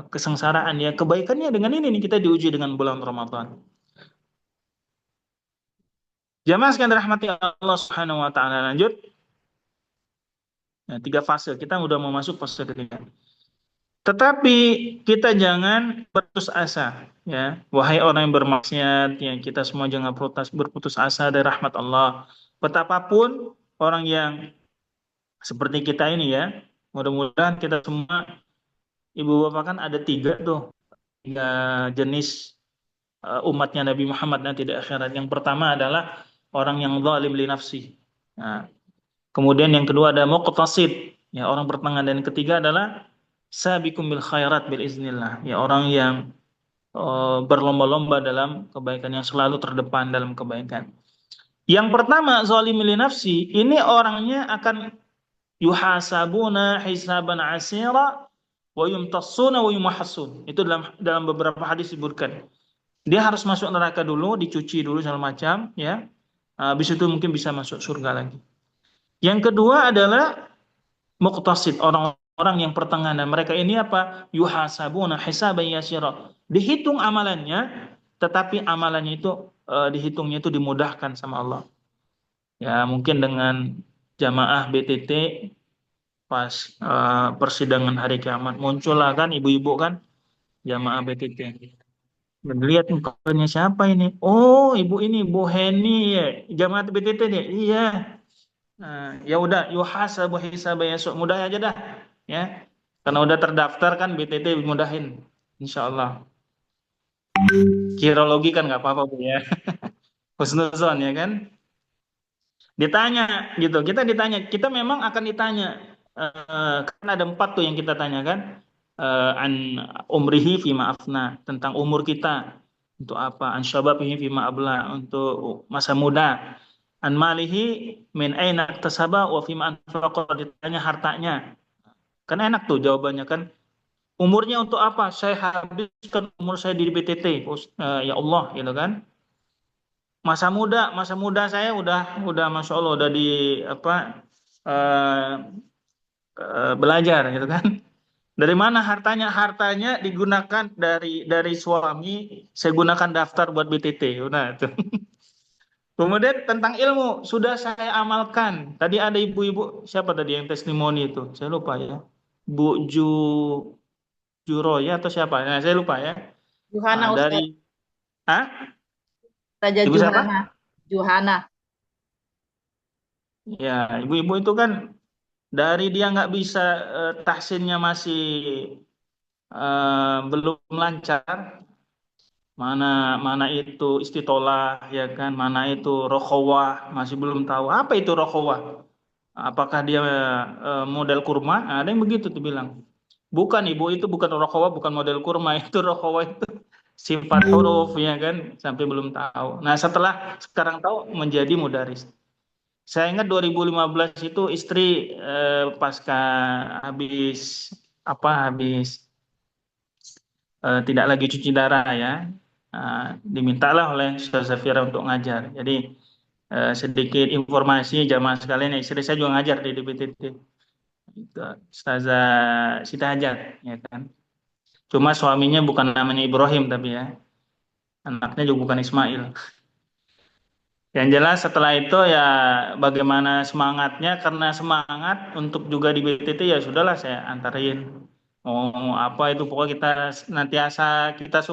kesengsaraan ya. Kebaikannya dengan ini nih kita diuji dengan bulan Ramadan. Jamaah sekalian dirahmati Allah Subhanahu wa taala, lanjut. Nah, 3 fase, kita udah mau masuk fase ketiga. Tetapi kita jangan berputus asa ya. Wahai orang yang bermaksiat ya, kita semua jangan berputus asa dari rahmat Allah. Betapapun orang yang seperti kita ini ya, mudah-mudahan kita semua, Ibu Bapak kan ada 3 jenis umatnya Nabi Muhammad nanti di akhirat. Yang pertama adalah orang yang zalim li nafsi. Nah, kemudian yang kedua ada muqtasid, ya orang pertengahan, dan yang ketiga adalah sabiqum bil khairat bil iznillah, ya orang yang berlomba-lomba dalam kebaikan, yang selalu terdepan dalam kebaikan. Yang pertama zalim li nafsi, ini orangnya akan yuhasabuna hisaban asira wa yumtassuna wa yumahassun. Itu dalam beberapa hadis disebutkan. Dia harus masuk neraka dulu, dicuci dulu segala macam ya. Habis itu mungkin bisa masuk surga lagi. Yang kedua adalah muqtasid, orang yang pertengahan. Dan mereka ini apa? Yuhasabuna hisaban yasira. Dihitung amalannya, tetapi amalannya itu dihitungnya itu dimudahkan sama Allah. Ya, mungkin dengan jamaah BTT pas persidangan hari kiamat muncullah kan ibu-ibu kan jamaah BTT. Lihat mukanya siapa ini? Oh, ibu ini Bu Heni ya, jamaah BTT dia. Iya. Nah, ya udah yuhasabu hisaban yasira, mudah aja dah. Ya, karena udah terdaftar kan BTT mudahin, insya Allah. Kirologi kan nggak apa-apa Bu ya, husnuzon ya kan. Ditanya gitu, kita memang akan ditanya, karena ada 4 tuh yang kita tanyakan, an umrihi fima afna, tentang umur kita untuk apa, an syababihi fima abla, untuk masa muda, an malihi min aina iktasaba wa fima anfaqa, ditanya hartanya. Kan enak tuh jawabannya kan. Umurnya untuk apa? Saya habiskan umur saya di BTT. Ya Allah, gitu kan. Masa muda saya udah Masya Allah udah di belajar gitu kan. Dari mana hartanya? Hartanya digunakan dari suami, saya gunakan daftar buat BTT. Nah, itu. Kemudian tentang ilmu, sudah saya amalkan. Tadi ada ibu-ibu, siapa tadi yang testimoni itu? Saya lupa ya. Bu Juroya atau siapa? Nah, saya lupa ya. Juhana Ustaz. Dari, Hah? Ustazah Ibu siapa? Juhana. Ya, ibu-ibu itu kan dari dia nggak bisa tahsinnya masih belum lancar, mana itu istitolah ya kan, mana itu rokhawah, masih belum tahu apa itu rokhawah. Apakah dia model kurma? Nah, ada yang begitu tuh bilang. Bukan ibu, itu bukan rokhawah, bukan model kurma, itu rokhawah itu sifat huruf ya kan, sampai belum tahu. Nah, setelah sekarang tahu menjadi mudaris. Saya ingat 2015 itu istri pasca habis tidak lagi cuci darah ya, dimintalah oleh Ustaz Zafira untuk ngajar. Jadi sedikit informasi jamaah sekalian, istri saya juga ngajar di BTT. Itu Ustazah Siti Hajat ya kan. Cuma suaminya bukan namanya Ibrahim tapi ya. Anaknya juga bukan Ismail. Yang jelas setelah itu ya bagaimana semangatnya, karena semangat untuk juga di BTT ya sudahlah saya antarin. Mau apa itu pokoknya kita nantiasa kita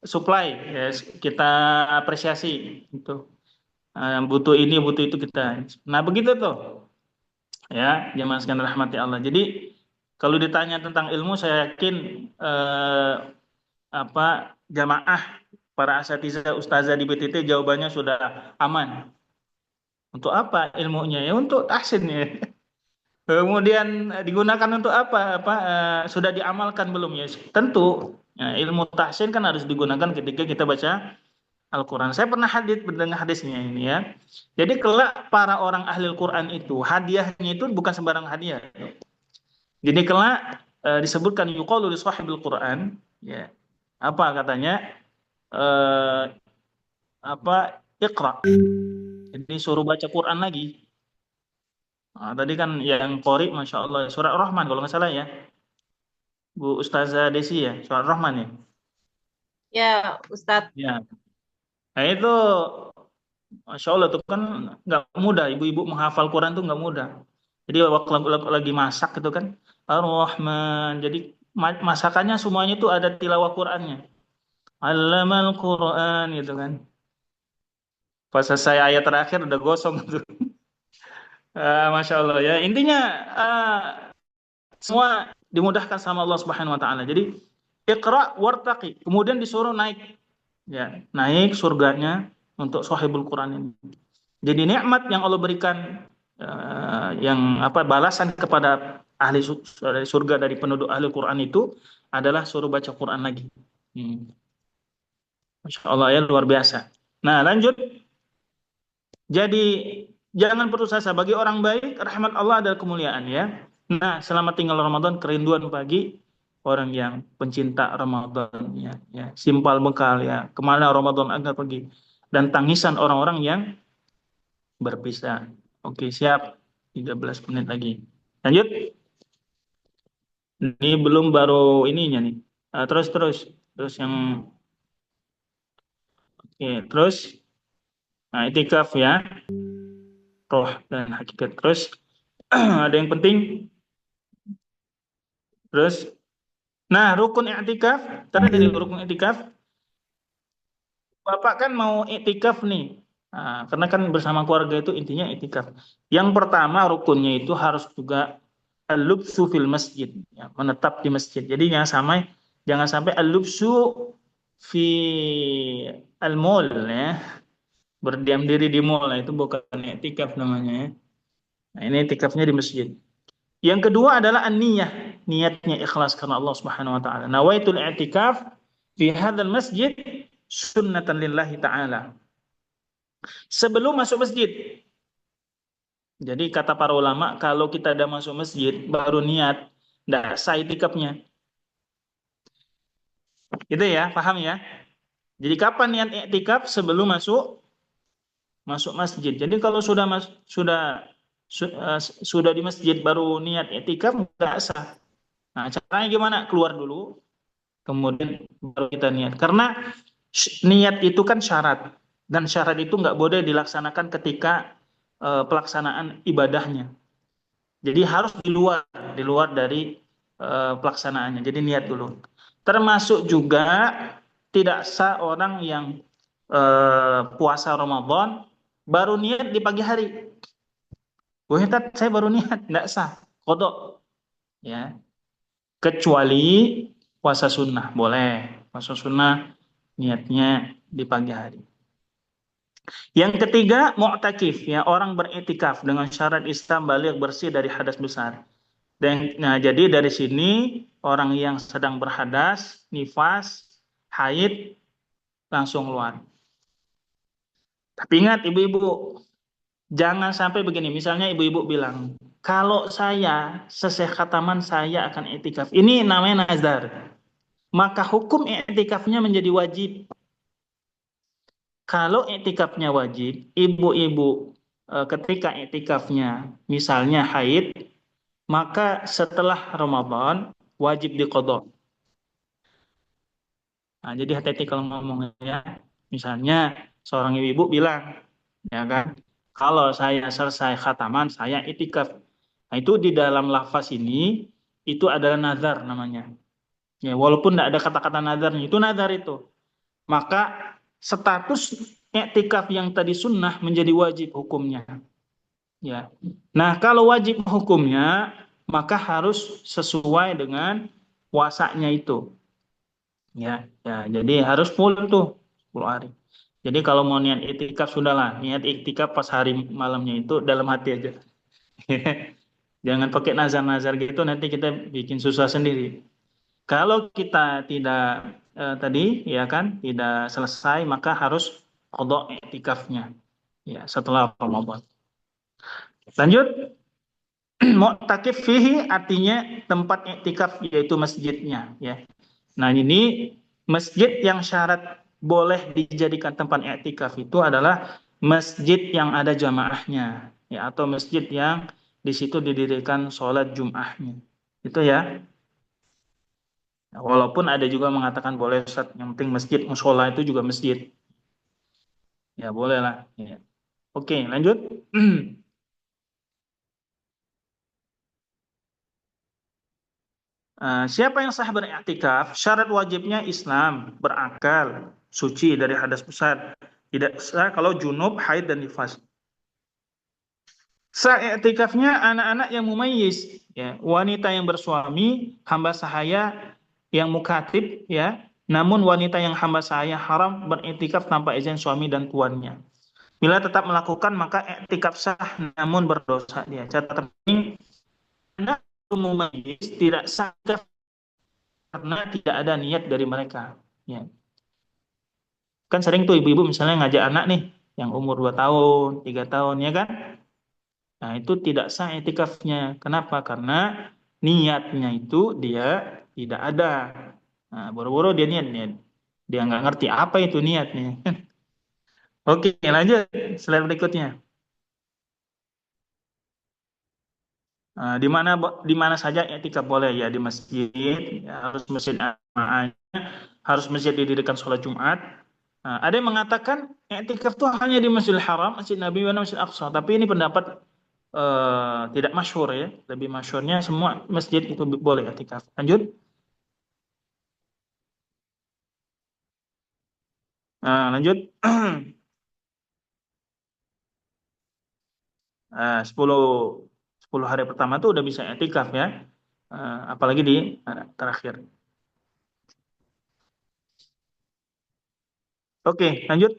supply ya, kita apresiasi itu. Butuh ini butuh itu kita. Nah begitu tuh ya jamaah sekalian rahmati Allah. Jadi kalau ditanya tentang ilmu, saya yakin jamaah para asatizah ustazah di BTT jawabannya sudah aman. Untuk apa ilmunya? Ya untuk tahsin ya. Kemudian digunakan untuk apa? Sudah diamalkan belum ya? Tentu ya, ilmu tahsin kan harus digunakan ketika kita baca Al-Quran. Saya pernah mendengar hadisnya ini ya. Jadi kelak para orang ahli Al-Quran itu hadiahnya itu bukan sembarang hadiah. Jadi kelak disebutkan yuqalu li sahibil Quran ya. Apa katanya? Iqra. Jadi suruh baca Quran lagi. Nah, tadi kan yang qori Masya Allah surat Rahman kalau nggak salah ya. Bu Ustazah Desi ya, surat Rahman ya. Ya, Ustadz. Ya. Nah itu Masya Allah tuh kan nggak mudah, ibu-ibu menghafal Quran tuh nggak mudah. Jadi waktu lagi masak itu kan Ar-Rahman. Jadi masakannya semuanya tuh ada tilawah Qurannya. Allamal Quran gitu kan. Pas selesai ayat terakhir udah gosong tuh. Masya Allah ya. Intinya semua dimudahkan sama Allah Subhanahu Wa Taala. Jadi Iqra wartaqi. Kemudian disuruh naik, ya naik surganya untuk sahibul Quran ini. Jadi nikmat yang Allah berikan, balasan kepada ahli surga dari penduduk ahli Quran itu adalah suruh baca Quran lagi. Masya Allah ya luar biasa. Nah lanjut. Jadi jangan putus asa, bagi orang baik rahmat Allah adalah kemuliaan ya. Nah selama tinggal Ramadan kerinduan bagi orang yang pencinta Ramadan ya, simpal bekal ya, kemana Ramadan agar pergi, dan tangisan orang-orang yang berpisah. Oke siap, 13 menit lagi. Lanjut. Ini belum baru ininya nih. Terus yang terus. Nah, itikaf ya. Roh dan hakikat. Terus ada yang penting. Terus nah, rukun i'tikaf, tadi dari rukun i'tikaf. Bapak kan mau i'tikaf nih. Nah, karena kan bersama keluarga itu intinya i'tikaf. Yang pertama rukunnya itu harus juga al-lubsu fil masjid, ya, menetap di masjid. Jadi jangan sampai al-lubsu fi al-mall ya. Berdiam diri di mall, itu bukan i'tikaf namanya ya. Nah, ini i'tikafnya di masjid. Yang kedua adalah an-niyah, niatnya ikhlas karena Allah Subhanahu wa taala. Nawaitul i'tikaf fi hadzal masjid sunnatan lillahi taala. Sebelum masuk masjid. Jadi kata para ulama, kalau kita udah masuk masjid baru niat, enggak sah i'tikafnya. Gitu ya, paham ya? Jadi kapan niat i'tikaf? Sebelum masuk masjid. Jadi kalau sudah di masjid baru niat i'tikaf enggak sah. Nah, caranya gimana? Keluar dulu, kemudian baru kita niat. Karena niat itu kan syarat, dan syarat itu nggak boleh dilaksanakan ketika pelaksanaan ibadahnya. Jadi harus di luar dari pelaksanaannya. Jadi niat dulu. Termasuk juga tidak sah orang yang puasa Ramadan baru niat di pagi hari. Ustaz, saya baru niat, tidak sah, qadha. Ya, kecuali puasa sunnah boleh. Puasa sunnah niatnya di pagi hari. Yang ketiga, mu'takif, ya, orang beriktikaf dengan syarat Islam baligh bersih dari hadas besar. Dan nah, jadi dari sini orang yang sedang berhadas, nifas, haid langsung keluar. Tapi ingat ibu-ibu, jangan sampai begini. Misalnya ibu-ibu bilang, kalau saya selesai khataman saya akan iktikaf. Ini namanya nazar. Maka hukum iktikafnya menjadi wajib. Kalau iktikafnya wajib, ibu-ibu ketika iktikafnya misalnya haid, maka setelah Ramadan wajib diqadha. Nah, jadi hati-hati kalau ngomongnya. Misalnya seorang ibu bilang, ya kan, kalau saya selesai khataman saya iktikaf. Nah, itu di dalam lafaz ini itu adalah nazar namanya. Ya, walaupun tidak ada kata-kata nazarnya, itu nazar itu. Maka status iktikaf yang tadi sunnah menjadi wajib hukumnya. Ya. Nah, kalau wajib hukumnya, maka harus sesuai dengan puasanya itu. Ya, jadi harus full tuh 10 hari. Jadi kalau mau niat iktikaf sudahlah, niat iktikaf pas hari malamnya itu dalam hati aja. Jangan pakai nazar-nazar gitu, nanti kita bikin susah sendiri. Kalau kita tidak tadi ya kan tidak selesai, maka harus qadha iktikafnya ya setelah Ramadan. Lanjut, mu'takif fihi artinya tempat iktikaf yaitu masjidnya ya. Nah, ini masjid yang syarat boleh dijadikan tempat iktikaf itu adalah masjid yang ada jamaahnya ya, atau masjid yang di situ didirikan sholat Jum'ahnya. Itu ya. Walaupun ada juga mengatakan boleh Ustaz, yang penting masjid, musola itu juga masjid. Ya, boleh lah. Ya. Oke, lanjut. Siapa yang sah beriktikaf? Syarat wajibnya Islam, berakal, suci dari hadas besar. Tidak sah kalau junub, haid, dan nifas. Sah iktikafnya anak-anak yang mumayyiz, ya, wanita yang bersuami, hamba sahaya yang mukatib, ya. Namun wanita yang hamba sahaya haram beriktikaf tanpa izin suami dan tuannya. Bila tetap melakukan maka iktikaf sah, namun berdosa dia. Catatan ini, anak mumayyiz tidak sah karena tidak ada niat dari mereka. Ya. Kan sering tuh ibu-ibu misalnya ngajak anak nih yang umur 2 tahun, 3 tahun, ya kan? Nah, itu tidak sah iktikafnya. Kenapa? Karena niatnya itu dia tidak ada. Nah, boro-boro dia niat. Dia nggak ngerti apa itu niatnya. Oke, lanjut. Slide berikutnya. Di mana saja iktikaf boleh ya, di masjid, ya, harus masjid jamaahnya, harus masjid didirikan sholat Jumat. Ada yang mengatakan iktikaf itu hanya di Masjidil Haram, Masjid Nabi dan Masjid Aqsa, tapi ini pendapat tidak masyhur ya. Lebih masyhurnya semua masjid itu boleh iktikaf. Lanjut. Lanjut. 10 hari pertama tuh udah bisa iktikaf ya. Apalagi di terakhir. Oke, lanjut.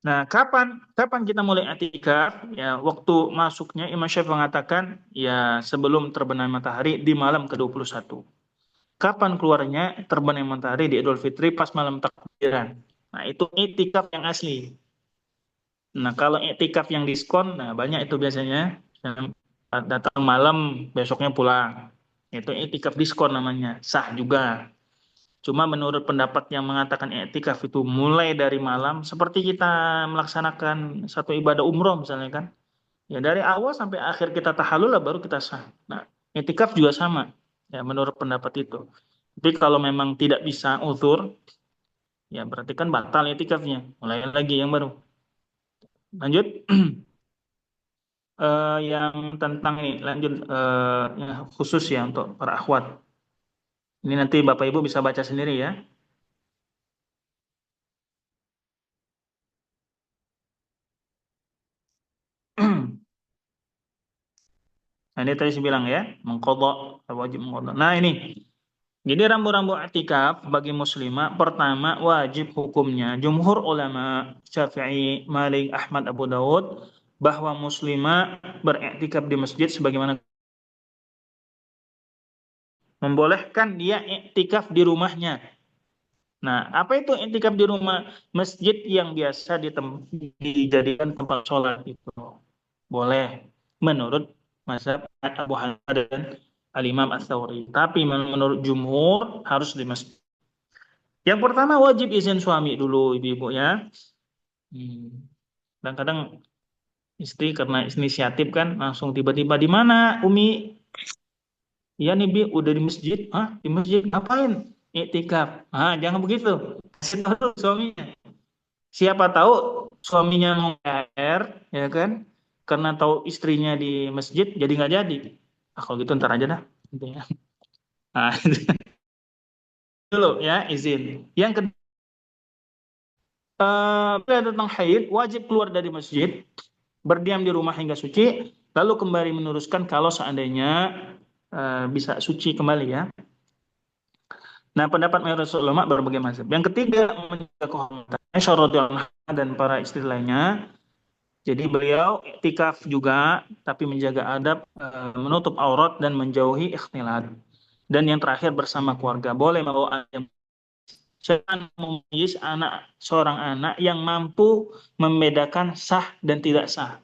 Nah, kapan kita mulai i'tikaf? Ya, waktu masuknya Imam Syafi'i mengatakan ya sebelum terbenam matahari di malam ke-21. Kapan keluarnya terbenam matahari di Idul Fitri pas malam takbiran. Nah, itu i'tikaf yang asli. Nah, kalau i'tikaf yang diskon, nah banyak itu biasanya datang malam besoknya pulang. Itu i'tikaf diskon namanya, sah juga. Cuma menurut pendapat yang mengatakan i'tikaf itu mulai dari malam, seperti kita melaksanakan satu ibadah umroh misalnya kan, Ya dari awal sampai akhir kita tahallul lah baru kita sah. Nah, i'tikaf juga sama ya menurut pendapat itu. Tapi kalau memang tidak bisa uzur, ya berarti kan batal i'tikafnya. Mulai lagi yang baru. Lanjut. Yang tentang ini lanjut ya, khusus ya untuk para akhwat. Ini nanti Bapak Ibu bisa baca sendiri ya. Nah, ini tadi saya bilang ya, mengqadha, wajib mengqadha. Nah, ini. Jadi rambu-rambu i'tikaf bagi muslimah pertama wajib hukumnya jumhur ulama Syafi'i, Malik, Ahmad, Abu Dawud bahwa muslimah beriktikaf di masjid sebagaimana membolehkan dia iktikaf di rumahnya. Nah, apa itu iktikaf di rumah? Masjid yang biasa dijadikan tempat sholat itu boleh menurut mazhab Abu Hanifah dan Al-Imam Ats-Tsauri. Tapi menurut jumhur harus di masjid. Yang pertama wajib izin suami dulu ibu-ibu ya. Kadang-kadang istri karena inisiatif kan langsung tiba-tiba di mana Umi? Iya nih Bi, udah di masjid. Hah? Di masjid ngapain? Iktikaf. Ah, jangan begitu. Kasih tahu suaminya. Siapa tahu suaminya mau PR, ya kan? Karena tahu istrinya di masjid, jadi nggak jadi. Ah, kalau gitu ntar aja dah. Gitu ya. Nah, dulu ya izin. Yang kedua tentang haid, wajib keluar dari masjid, berdiam di rumah hingga suci, lalu kembali meneruskan kalau seandainya bisa suci kembali ya. Nah, pendapat mayoritas ulama berbagai mazhab. Yang ketiga, menjaga kehormatan Aisyah radhiyallahu anha dan para istri lainnya. Jadi beliau iktikaf juga, tapi menjaga adab, menutup aurat dan menjauhi ikhtilat. Dan yang terakhir bersama keluarga. Boleh membawa anak. Jangan memayyiz seorang anak yang mampu membedakan sah dan tidak sah.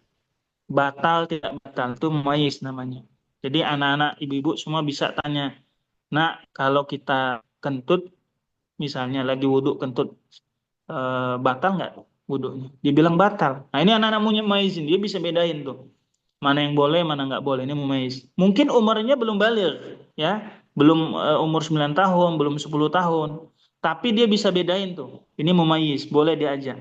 Batal, tidak batal. Itu memayyiz namanya. Jadi anak-anak ibu-ibu semua bisa tanya. Nah, kalau kita kentut, misalnya lagi wudhu kentut, batal nggak wudhunya? Dibilang batal. Nah ini anak-anak mumayizin, dia bisa bedain tuh. Mana yang boleh, mana nggak boleh. Ini mumayyiz. Mungkin umurnya belum baligh, ya. Belum umur 9 tahun, belum 10 tahun. Tapi dia bisa bedain tuh. Ini mumayyiz, boleh diajak.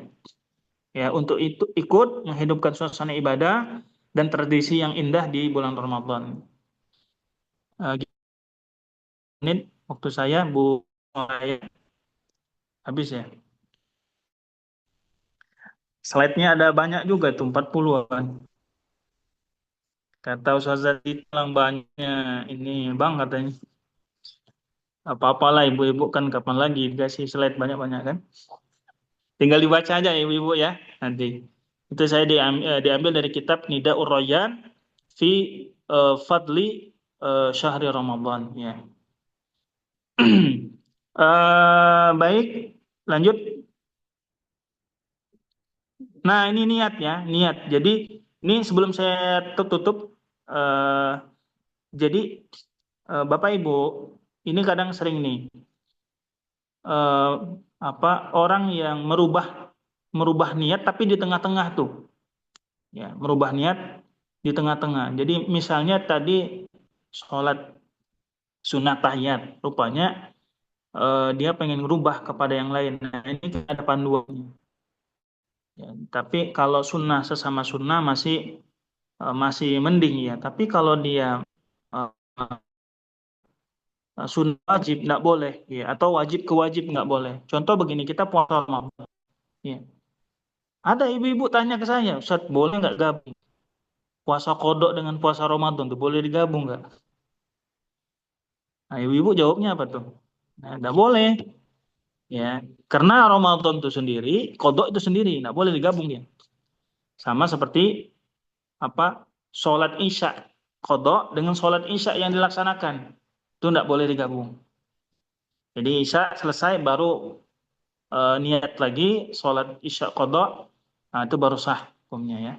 Ya, untuk itu ikut menghidupkan suasana ibadah dan tradisi yang indah di bulan Ramadan. Menit waktu saya Bu Maya habis ya. Slide-nya ada banyak juga tuh 40-an. Kata Ustazah bilang banyak ini Bang katanya. Apa-apalah ibu-ibu kan kapan lagi dikasih slide banyak-banyak kan. Tinggal dibaca aja ya ibu-ibu ya nanti. Itu saya diambil dari kitab Nida'ur Rayyan fi Fadli Syahri Ramadan ya. Baik, lanjut. Nah, ini niat ya, niat. Jadi ini sebelum saya tutup, jadi Bapak Ibu, ini kadang sering nih orang yang merubah niat tapi di tengah-tengah tuh, ya merubah niat di tengah-tengah. Jadi misalnya tadi sholat sunat tahiyat, rupanya dia pengen merubah kepada yang lain. Nah, ini ada panduannya. Ya, tapi kalau sunnah sesama sunnah masih mending ya. Tapi kalau dia sunnah wajib nggak boleh, ya. Atau wajib ke wajib nggak boleh. Contoh begini, kita puasa Ramadan. Ya. Ada ibu-ibu tanya ke saya, Ustaz, boleh nggak gabung? Puasa kodok dengan puasa Ramadan tuh boleh digabung nggak? Nah, ibu-ibu jawabnya apa tuh? Nah, nggak boleh. Ya, karena Ramadan itu sendiri, kodok itu sendiri, nggak boleh digabung ya. Sama seperti sholat isya kodok dengan sholat isya yang dilaksanakan itu tidak boleh digabung. Jadi isya selesai baru niat lagi sholat isya kodok, nah itu baru sah hukumnya ya.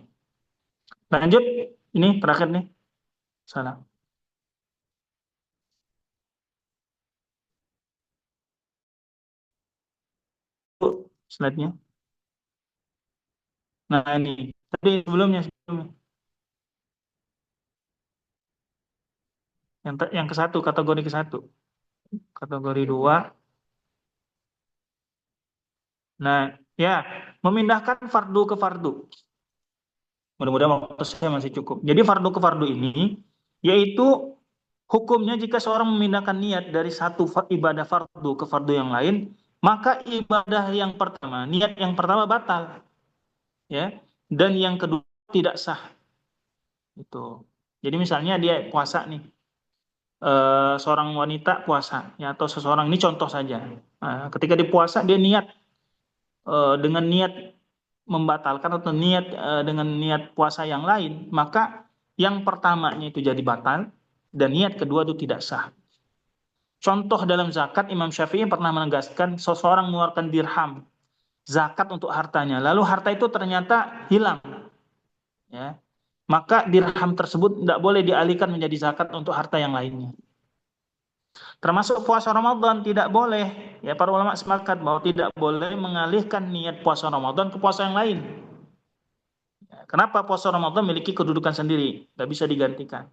Lanjut, ini terakhir nih. Salam. Slide-nya. Nah ini, tapi sebelumnya. Yang ke satu, kategori ke satu. Kategori 2. Nah, ya, memindahkan fardu ke fardu. Mudah-mudahan waktu saya masih cukup. Jadi fardu ke fardu ini yaitu hukumnya jika seorang memindahkan niat dari satu ibadah fardu ke fardu yang lain, maka ibadah yang pertama, niat yang pertama batal, ya, dan yang kedua tidak sah. Itu. Jadi misalnya dia puasa nih, seorang wanita puasa, ya, atau seseorang, ini contoh saja. Nah, ketika dia puasa dia niat dengan niat membatalkan atau niat dengan niat puasa yang lain, maka yang pertamanya itu jadi batal dan niat kedua itu tidak sah. Contoh dalam zakat, Imam Syafi'i pernah menegaskan seseorang mengeluarkan dirham zakat untuk hartanya, lalu harta itu ternyata hilang, ya, maka dirham tersebut tidak boleh dialihkan menjadi zakat untuk harta yang lainnya. Termasuk puasa Ramadan tidak boleh, ya, para ulama sepakat bahwa tidak boleh mengalihkan niat puasa Ramadan ke puasa yang lain. Kenapa? Puasa Ramadan memiliki kedudukan sendiri, tidak bisa digantikan.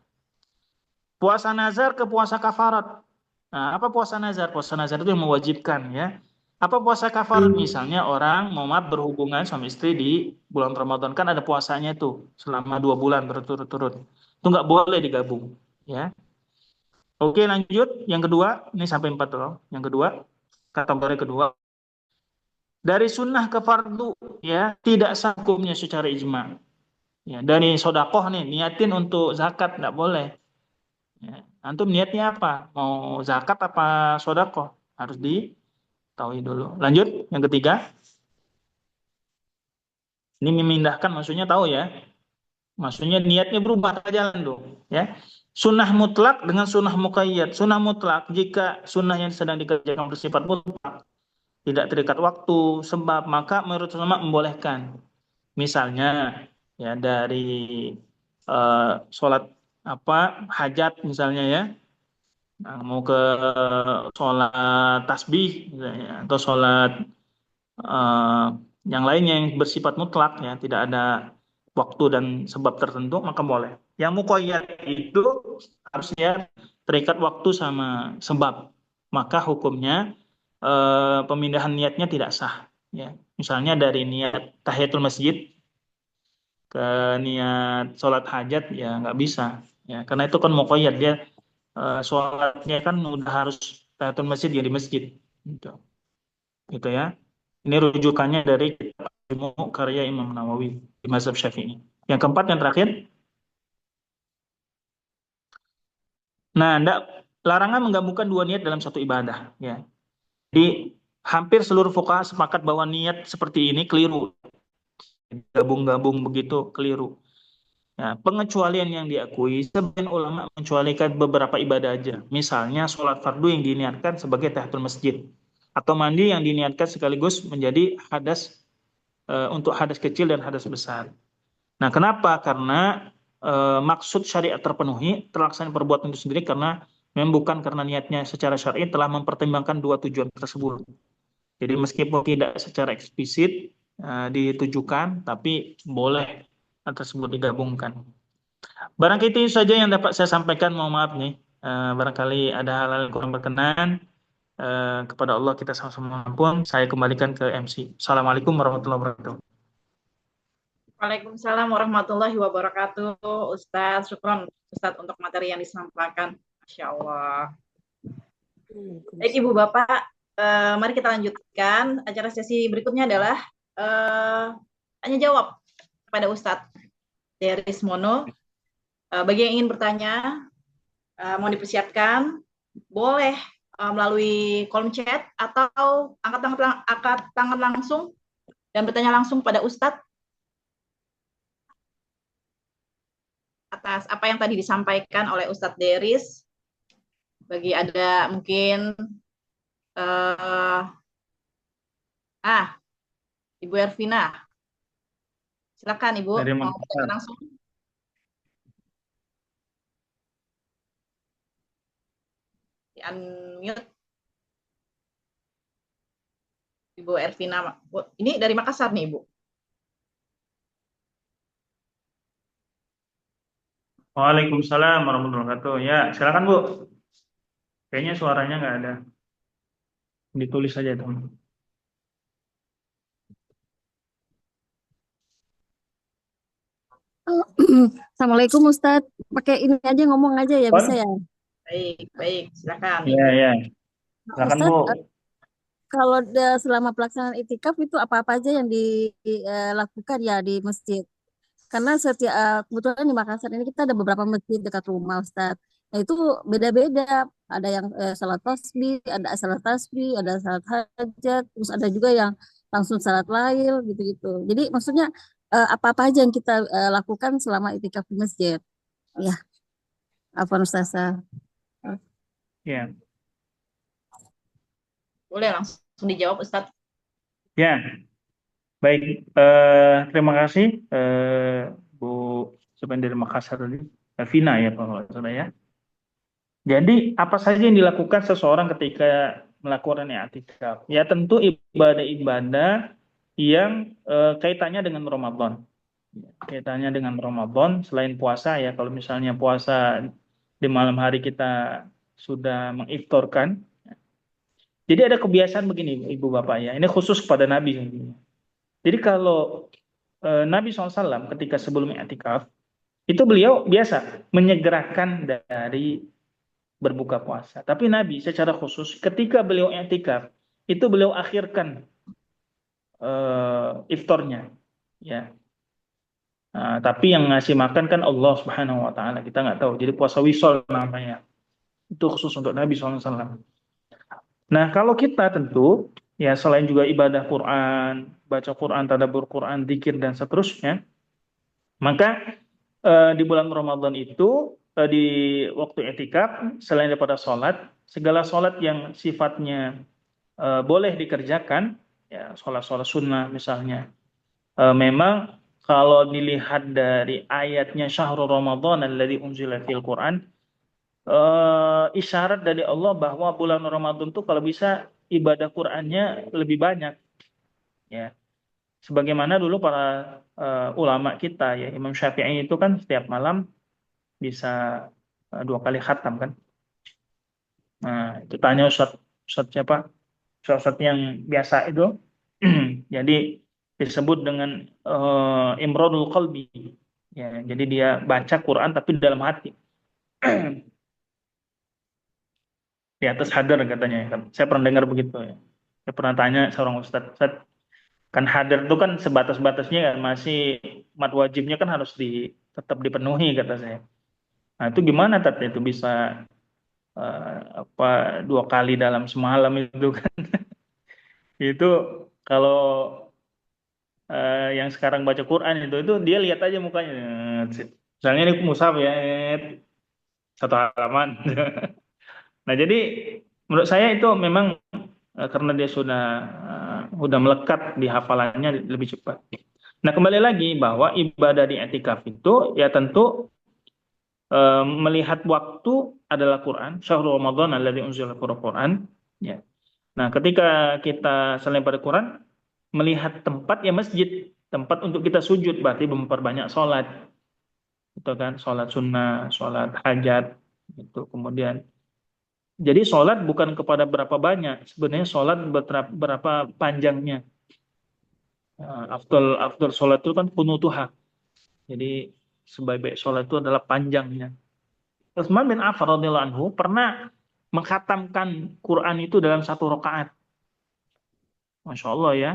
Puasa nazar ke puasa kafarat. Nah, apa puasa nazar? Puasa nazar itu yang mewajibkan, ya. Apa puasa kafarat? Misalnya orang mau berhubungan suami istri di bulan Ramadan, kan ada puasanya itu selama 2 bulan berturut-turut. Itu nggak boleh digabung, ya. Oke, lanjut. Yang kedua, ini sampai 4 loh. Yang kedua, kategori kedua. Dari sunnah ke fardu, ya, tidak sah hukumnya secara ijma. Ya, dari sodakoh nih, niatin untuk zakat, nggak boleh. Ya, antum niatnya apa? Mau zakat apa sodakoh? Harus diketahui dulu. Lanjut, yang ketiga. Ini memindahkan, maksudnya tahu ya. Maksudnya niatnya berubah, jalan dong. Ya. Sunnah mutlak dengan sunnah muqayyad. Sunnah mutlak, jika sunnah yang sedang dikerjakan bersifat mutlak, tidak terikat waktu, sebab, maka menurut ulama membolehkan. Misalnya, ya, dari sholat hajat misalnya, ya, nah, mau ke sholat tasbih misalnya, atau sholat yang lainnya yang bersifat mutlak, ya, tidak ada waktu dan sebab tertentu, maka boleh. Yang muqayyad itu harusnya terikat waktu sama sebab, maka hukumnya pemindahan niatnya tidak sah, ya. Misalnya dari niat tahiyatul masjid ke niat sholat hajat, ya nggak bisa, ya, karena itu kan muqayyad, dia sholatnya kan udah harus tahiyatul masjid ya di masjid, gitu ya. Ini rujukannya dari karya Imam Nawawi di mazhab Syafi'i. Yang keempat, yang terakhir. Nah, larangan menggabungkan dua niat dalam satu ibadah, ya. Jadi hampir seluruh fuqaha sepakat bahwa niat seperti ini keliru. Gabung-gabung begitu keliru. Nah, pengecualian yang diakui, sebagian ulama mengecualikan beberapa ibadah aja. Misalnya sholat fardu yang diniatkan sebagai tahiyatul masjid, atau mandi yang diniatkan sekaligus menjadi hadas, untuk hadas kecil dan hadas besar. Nah, kenapa? Karena maksud syariat terpenuhi, terlaksana perbuatan itu sendiri karena memang bukan karena niatnya secara syar'i telah mempertimbangkan dua tujuan tersebut. Jadi meskipun tidak secara eksplisit ditujukan, tapi boleh hal tersebut digabungkan. Barangkali itu saja yang dapat saya sampaikan. Mohon maaf nih, barangkali ada hal-hal yang kurang berkenan. Kepada Allah kita sama-sama pun saya kembalikan ke MC. Assalamualaikum warahmatullahi wabarakatuh. Waalaikumsalam warahmatullahi wabarakatuh. Ustaz, syukron Ustaz untuk materi yang disampaikan. Masya Allah. Baik Ibu Bapak, mari kita lanjutkan. Acara sesi berikutnya adalah tanya jawab kepada Ustaz Deris Mono. Bagi yang ingin bertanya, mau dipersiapkan, boleh melalui kolom chat atau angkat tangan langsung dan bertanya langsung pada Ustadz atas apa yang tadi disampaikan oleh Ustadz Deris. Bagi ada mungkin Ibu Ervina, silakan Ibu mau bertanya langsung. Di unmute. Ibu Ervina, ini dari Makassar nih Ibu. Waalaikumsalam warahmatullahi wabarakatuh. Ya, silakan Bu. Kayaknya suaranya nggak ada. Ditulis saja teman. Assalamualaikum Ustadz. Pakai ini aja ngomong aja ya bisa ya? Baik, baik. Silakan. Iya, iya. Silakan Bu. Ustadz, kalau selama pelaksanaan itikaf itu apa-apa aja yang dilakukan ya di masjid? Karena setiap kebetulan di Makassar ini kita ada beberapa masjid dekat rumah Ustadz. Nah itu beda-beda. Ada yang salat tasbih, ada salat hajat, terus ada juga yang langsung salat lail gitu-gitu. Jadi maksudnya apa-apa aja yang kita lakukan selama itikaf di masjid? Ya, Afwan Ustazah. Ya. Boleh langsung dijawab Ustadz. Ya. Baik, terima kasih Bu Sepen dari Makassar tadi, Vina ya kalau nggak salah ya. Jadi apa saja yang dilakukan seseorang ketika melakukan i'tikaf? Ya tentu ibadah-ibadah yang kaitannya dengan Ramadan. Kaitannya dengan Ramadan selain puasa ya. Kalau misalnya puasa di malam hari kita sudah mengiftarkan. Jadi ada kebiasaan begini Ibu Bapak ya. Ini khusus kepada Nabi. Jadi kalau Nabi SAW ketika sebelum i'tikaf itu beliau biasa menyegerakan dari berbuka puasa. Tapi Nabi secara khusus ketika beliau i'tikaf itu beliau akhirkan iftarnya, ya. Nah, tapi yang ngasih makan kan Allah Subhanahu Wa Taala, kita nggak tahu. Jadi puasa wisol namanya. Itu khusus untuk Nabi SAW. Nah kalau kita tentu ya selain juga ibadah Quran, baca Quran, tadabbur Quran, zikir dan seterusnya, maka di bulan Ramadan itu di waktu i'tikaf selain daripada sholat, segala sholat yang sifatnya boleh dikerjakan, ya sholat-sholat sunnah misalnya, memang kalau dilihat dari ayatnya syahrul Ramadan alladzi unzila fil Quran, isyarat dari Allah bahwa bulan Ramadan itu kalau bisa ibadah Qurannya lebih banyak, ya. Sebagaimana dulu para ulama kita ya, Imam Syafi'i itu kan setiap malam bisa 2 kali khatam kan. Nah itu tanya Ustadz siapa? Ustadz yang biasa itu, jadi disebut dengan imronul qalbi, ya. Jadi dia baca Quran tapi dalam hati. Di atas hadar katanya kan. Saya pernah dengar begitu ya. Saya pernah tanya seorang ustadz, kan hadar itu kan sebatas-batasnya kan, masih mat wajibnya kan harus tetap dipenuhi kata saya. Nah itu gimana tadi itu bisa 2 kali dalam semalam itu kan? Itu kalau yang sekarang baca Quran itu dia lihat aja mukanya. Misalnya ini mushaf ya, 1 halaman. Nah, jadi menurut saya itu memang karena dia sudah melekat di hafalannya lebih cepat. Nah, kembali lagi bahwa ibadah di i'tikaf itu ya tentu melihat waktu adalah Quran, syahrul Ramadan alladzi unzila fil Quran, ya. Nah, ketika kita selain pada Quran, melihat tempat ya masjid, tempat untuk kita sujud, berarti memperbanyak sholat, itu kan, sholat sunnah, sholat hajat, itu kemudian. Jadi sholat bukan kepada berapa banyak, sebenarnya sholat berapa panjangnya. Afdal sholat itu kan kunutuha. Jadi sebaik-baik sholat itu adalah panjangnya. Utsman bin Affan radhiyallahu anhu pernah mengkhatamkan Quran itu dalam 1 rakaat. Masya Allah ya,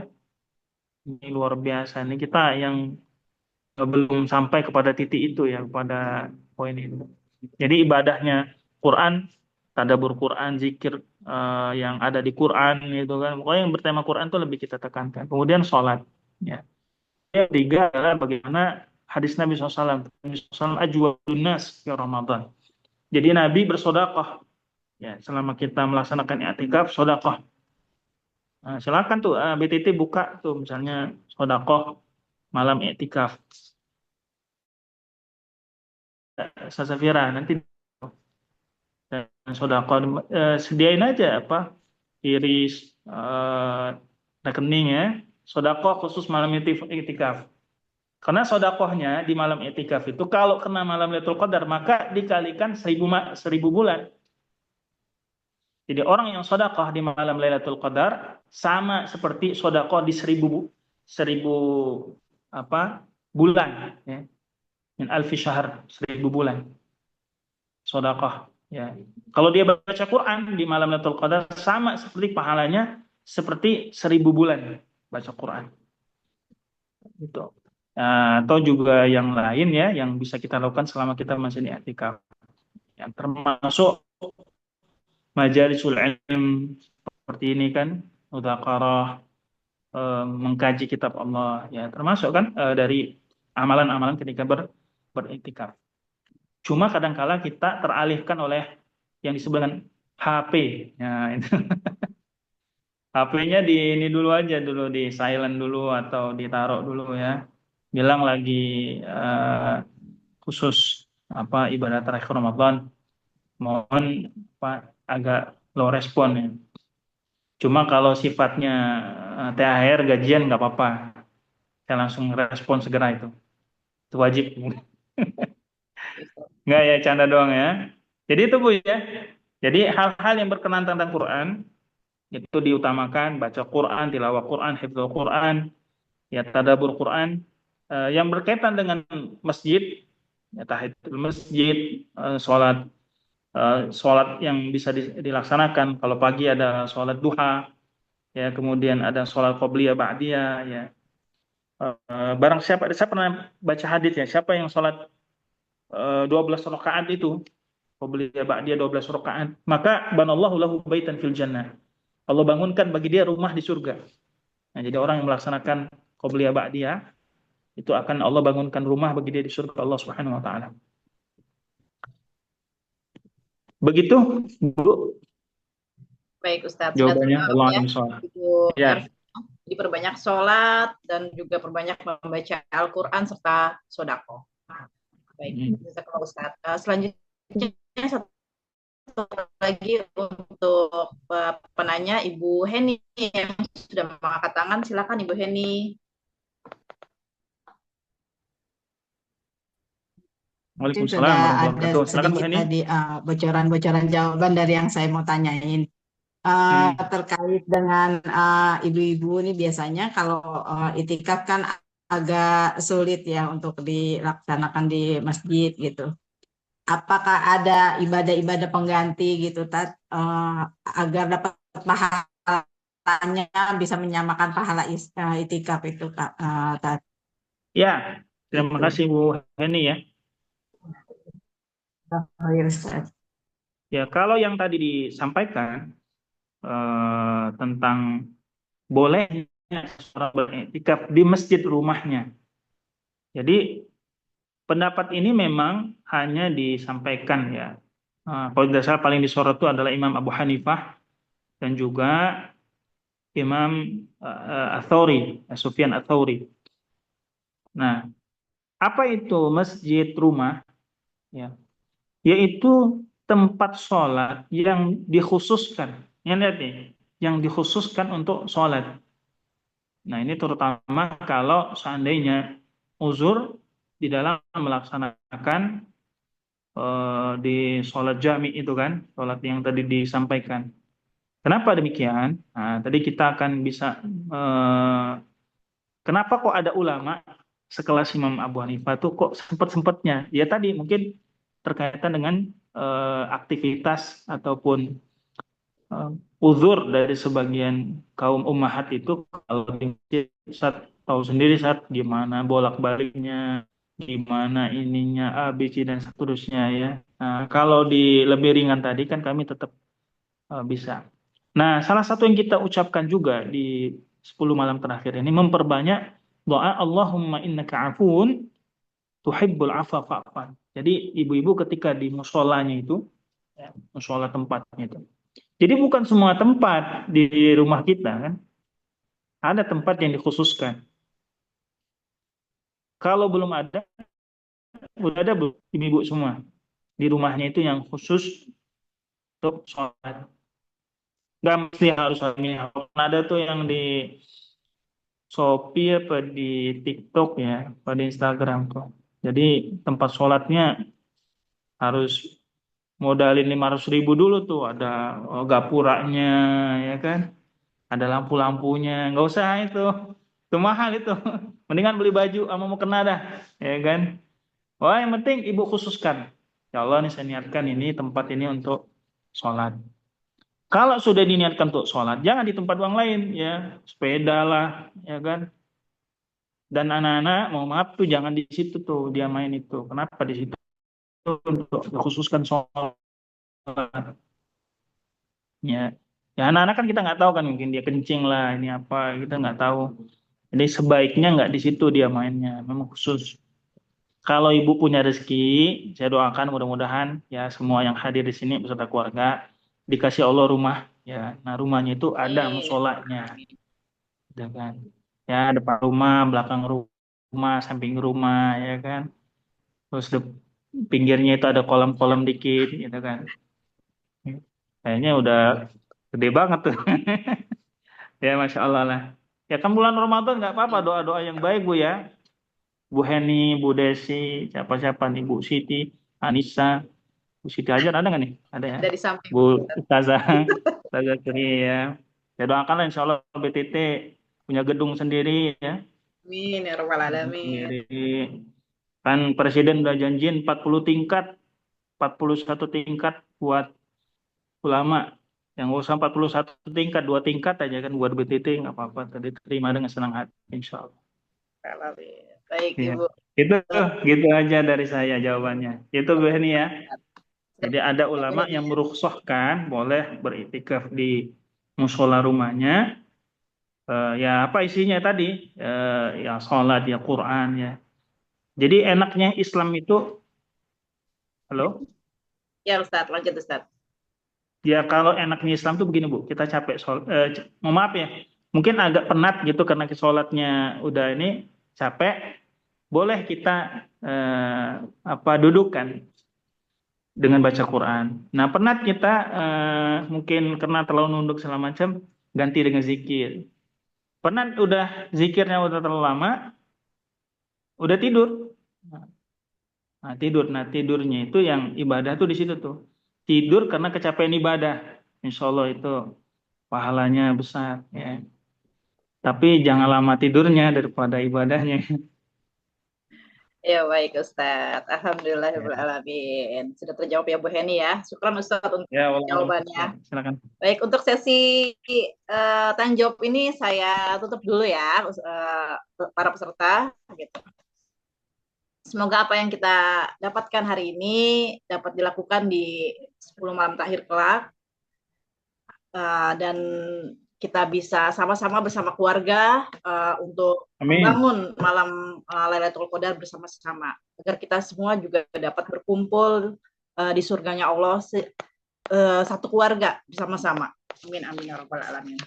ini luar biasa. Ini kita yang belum sampai kepada titik itu ya, pada poin itu. Jadi ibadahnya Quran, tadabbur Quran, zikir yang ada di Quran itu kan, pokoknya yang bertema Quran itu lebih kita tekankan. Kemudian sholat, ya. Yang ketiga adalah bagaimana hadis Nabi SAW, ajwadun nas fi Ramadan. Jadi Nabi bersedekah, ya, selama kita melaksanakan i'tikaf, sedekah. Nah, silakan tuh BTT buka tuh misalnya sedekah malam i'tikaf. Sasafira nanti dan sedekah sediain aja apa iris rekening ya, sedekah khusus malam i'tikaf. Karena sodakohnya di malam i'tikaf itu kalau kena malam Lailatul Qadar maka dikalikan 1000 bulan. Jadi orang yang sodakoh di malam Lailatul Qadar sama seperti sodakoh di 1000 bulan, ya. Min alfi syahr, 1000 bulan sodakoh, ya. Kalau dia baca Quran di malam Lailatul Qadar sama seperti pahalanya seperti 1000 bulan baca Quran. Gitu. Atau juga yang lain ya yang bisa kita lakukan selama kita masih di i'tikaf. Yang termasuk majalisul ilm seperti ini kan, mudzakarah, mengkaji kitab Allah, ya termasuk kan dari amalan-amalan ketika beriktikaf. Cuma kadangkala kita teralihkan oleh yang disebut dengan HP. Ya, itu. HP-nya di ini dulu aja, dulu di silent dulu atau ditaruh dulu ya. Bilang lagi khusus ibadah terakhir Ramadan, mohon agak low respon ya. Cuma kalau sifatnya THR gajian nggak apa-apa, saya langsung respon segera itu wajib. Nggak ya, canda doang ya. Jadi itu Bu ya. Jadi hal-hal yang berkenaan tentang Quran itu diutamakan, baca Quran, tilawah Quran, hifdzul Quran, ya tadabbur Quran. Yang berkaitan dengan masjid, ya tahiyatul masjid, sholat yang bisa dilaksanakan. Kalau pagi ada sholat duha, ya kemudian ada sholat qobliyah ba'diyah, ya. Barang saya pernah baca hadis ya, siapa yang sholat 12 rakaat itu, qobliyah ba'diyah 12 rakaat, maka banallahu lahu baitan fil jannah. Allah bangunkan bagi dia rumah di surga. Nah, jadi orang yang melaksanakan qobliyah ba'diyah itu akan Allah bangunkan rumah bagi dia di surga Allah Subhanahu wa taala. Begitu, Bu. Baik, Ustadz. Jawabannya Allah ya. Diperbanyak sholat dan juga perbanyak membaca Al-Quran serta sodako. Baik, jazakallah Ustadz. Selanjutnya satu lagi untuk penanya Ibu Heni yang sudah mengangkat tangan. Silakan Ibu Heni. Sudah ada sedikit tadi bocoran-bocoran jawaban dari yang saya mau tanyain. Terkait dengan ibu-ibu ini biasanya kalau i'tikaf kan agak sulit ya untuk dilaksanakan di masjid gitu. Apakah ada ibadah-ibadah pengganti gitu agar dapat pahalanya bisa menyamakan pahala i'tikaf itu Tat? Ya, terima kasih Bu Heni ya. Ya, kalau yang tadi disampaikan tentang bolehnya seorang beriktikaf di masjid rumahnya. Jadi pendapat ini memang hanya disampaikan ya. Kalau tidak salah paling disorot itu adalah Imam Abu Hanifah dan juga Imam Ats-Tsauri, Sufyan Ats-Tsauri. Nah, apa itu masjid rumah? Ya, yaitu tempat sholat yang dikhususkan. Lihat nih, yang dikhususkan untuk sholat. Nah, ini terutama kalau seandainya uzur di dalam melaksanakan di sholat jami itu kan, sholat yang tadi disampaikan. Kenapa demikian? Nah, tadi kita akan bisa kenapa kok ada ulama sekelas Imam Abu Hanifah tuh kok sempat-sempatnya? Ya tadi mungkin terkaitan dengan aktivitas ataupun uzur dari sebagian kaum ummahat itu. Kalau saat tahu sendiri saat gimana bolak-baliknya, gimana ininya ABC dan seterusnya ya. Nah, kalau di lebih ringan tadi kan kami tetap bisa. Nah, salah satu yang kita ucapkan juga di 10 malam terakhir ini memperbanyak doa Allahumma innaka afuun tuhibbul afwa fa'fu. Jadi ibu-ibu ketika di musholanya itu, ya, mushola tempatnya itu. Jadi bukan semua tempat di rumah kita kan, ada tempat yang dikhususkan. Kalau belum ada, udah ada ibu-ibu semua di rumahnya itu yang khusus untuk sholat. Nggak mesti harus ini. Ada tuh yang di Shopee apa di TikTok ya, apa di Instagram tuh. Jadi tempat sholatnya harus modalin 500.000 dulu tuh, ada gapuranya ya kan, ada lampu-lampunya, nggak usah itu mahal itu. Mendingan beli baju sama mau kena dah, ya kan. Wah, yang penting ibu khususkan, ya Allah nih saya niatkan ini tempat ini untuk sholat. Kalau sudah diniatkan untuk sholat, jangan di tempat uang lain ya, sepeda lah, ya kan. Dan anak-anak, mau maaf tuh jangan di situ tuh dia main itu. Kenapa di situ? Untuk khususkan sholat. Ya, ya anak-anak kan kita nggak tahu kan, mungkin dia kencing lah, ini apa kita nggak tahu. Jadi sebaiknya nggak di situ dia mainnya, memang khusus. Kalau ibu punya rezeki, saya doakan mudah-mudahan ya semua yang hadir di sini beserta keluarga dikasih Allah rumah ya. Nah rumahnya itu ada musolanya, ya kan? Ya depan rumah, belakang rumah, samping rumah, ya kan? Terus pinggirnya itu ada kolam-kolam dikit, gitu kan? Kayaknya udah gede banget tuh. Ya Masya Allah lah. Ya kan bulan Ramadan nggak apa-apa doa-doa yang baik Bu ya. Bu Heni, Bu Desi, siapa-siapa nih, Bu Siti, Anissa, Bu Siti Hajar ada nggak nih? Ada ya. Dari samping. Bu Ustazah, Ustazah Kuri ya. Ya doakanlah Insya Allah BTT punya gedung sendiri ya. Amin ya rabbal alamin. Sendiri. Kan Presiden udah janjiin 40 tingkat, 41 tingkat buat ulama. Yang usah 41 tingkat, 2 tingkat aja kan buat BTT nggak apa-apa. Tadi terima dengan senang hati Insya Allah. Baik Ya. Ibu. Itu gitu aja dari saya jawabannya. Itu Bu Heni ya. Jadi ada ulama yang merukhsahkan boleh beriktikaf di musola rumahnya. Ya apa isinya tadi? Ya sholat, ya Quran ya. Jadi enaknya Islam itu, halo? Ya Ustaz, lanjut Ustaz. Ya kalau enaknya Islam tuh begini Bu, kita capek mohon maaf ya, mungkin agak penat gitu karena sholatnya udah ini capek, boleh kita dudukkan dengan baca Quran. Nah penat kita mungkin karena terlalu nunduk segala macam, ganti dengan zikir. Penat udah zikirnya udah terlalu lama, udah tidur. Nah tidur, nah tidurnya itu yang ibadah tuh di situ tuh. Tidur karena kecapean ibadah, insya Allah itu pahalanya besar ya. Tapi jangan lama tidurnya daripada ibadahnya. Ya baik Ustaz. Alhamdulillahirrahmanirrahim. Sudah terjawab ya Bu Heni ya. Syukran Ustaz untuk jawabannya. Silakan. Baik, untuk sesi tanya jawab ini saya tutup dulu ya para peserta gitu. Semoga apa yang kita dapatkan hari ini dapat dilakukan di 10 malam terakhir kelak. Dan kita bisa sama-sama bersama keluarga untuk membangun malam Lailatul Qadar bersama-sama agar kita semua juga dapat berkumpul di surganya Allah satu keluarga bersama-sama. Amin amin ya rabbal alamin.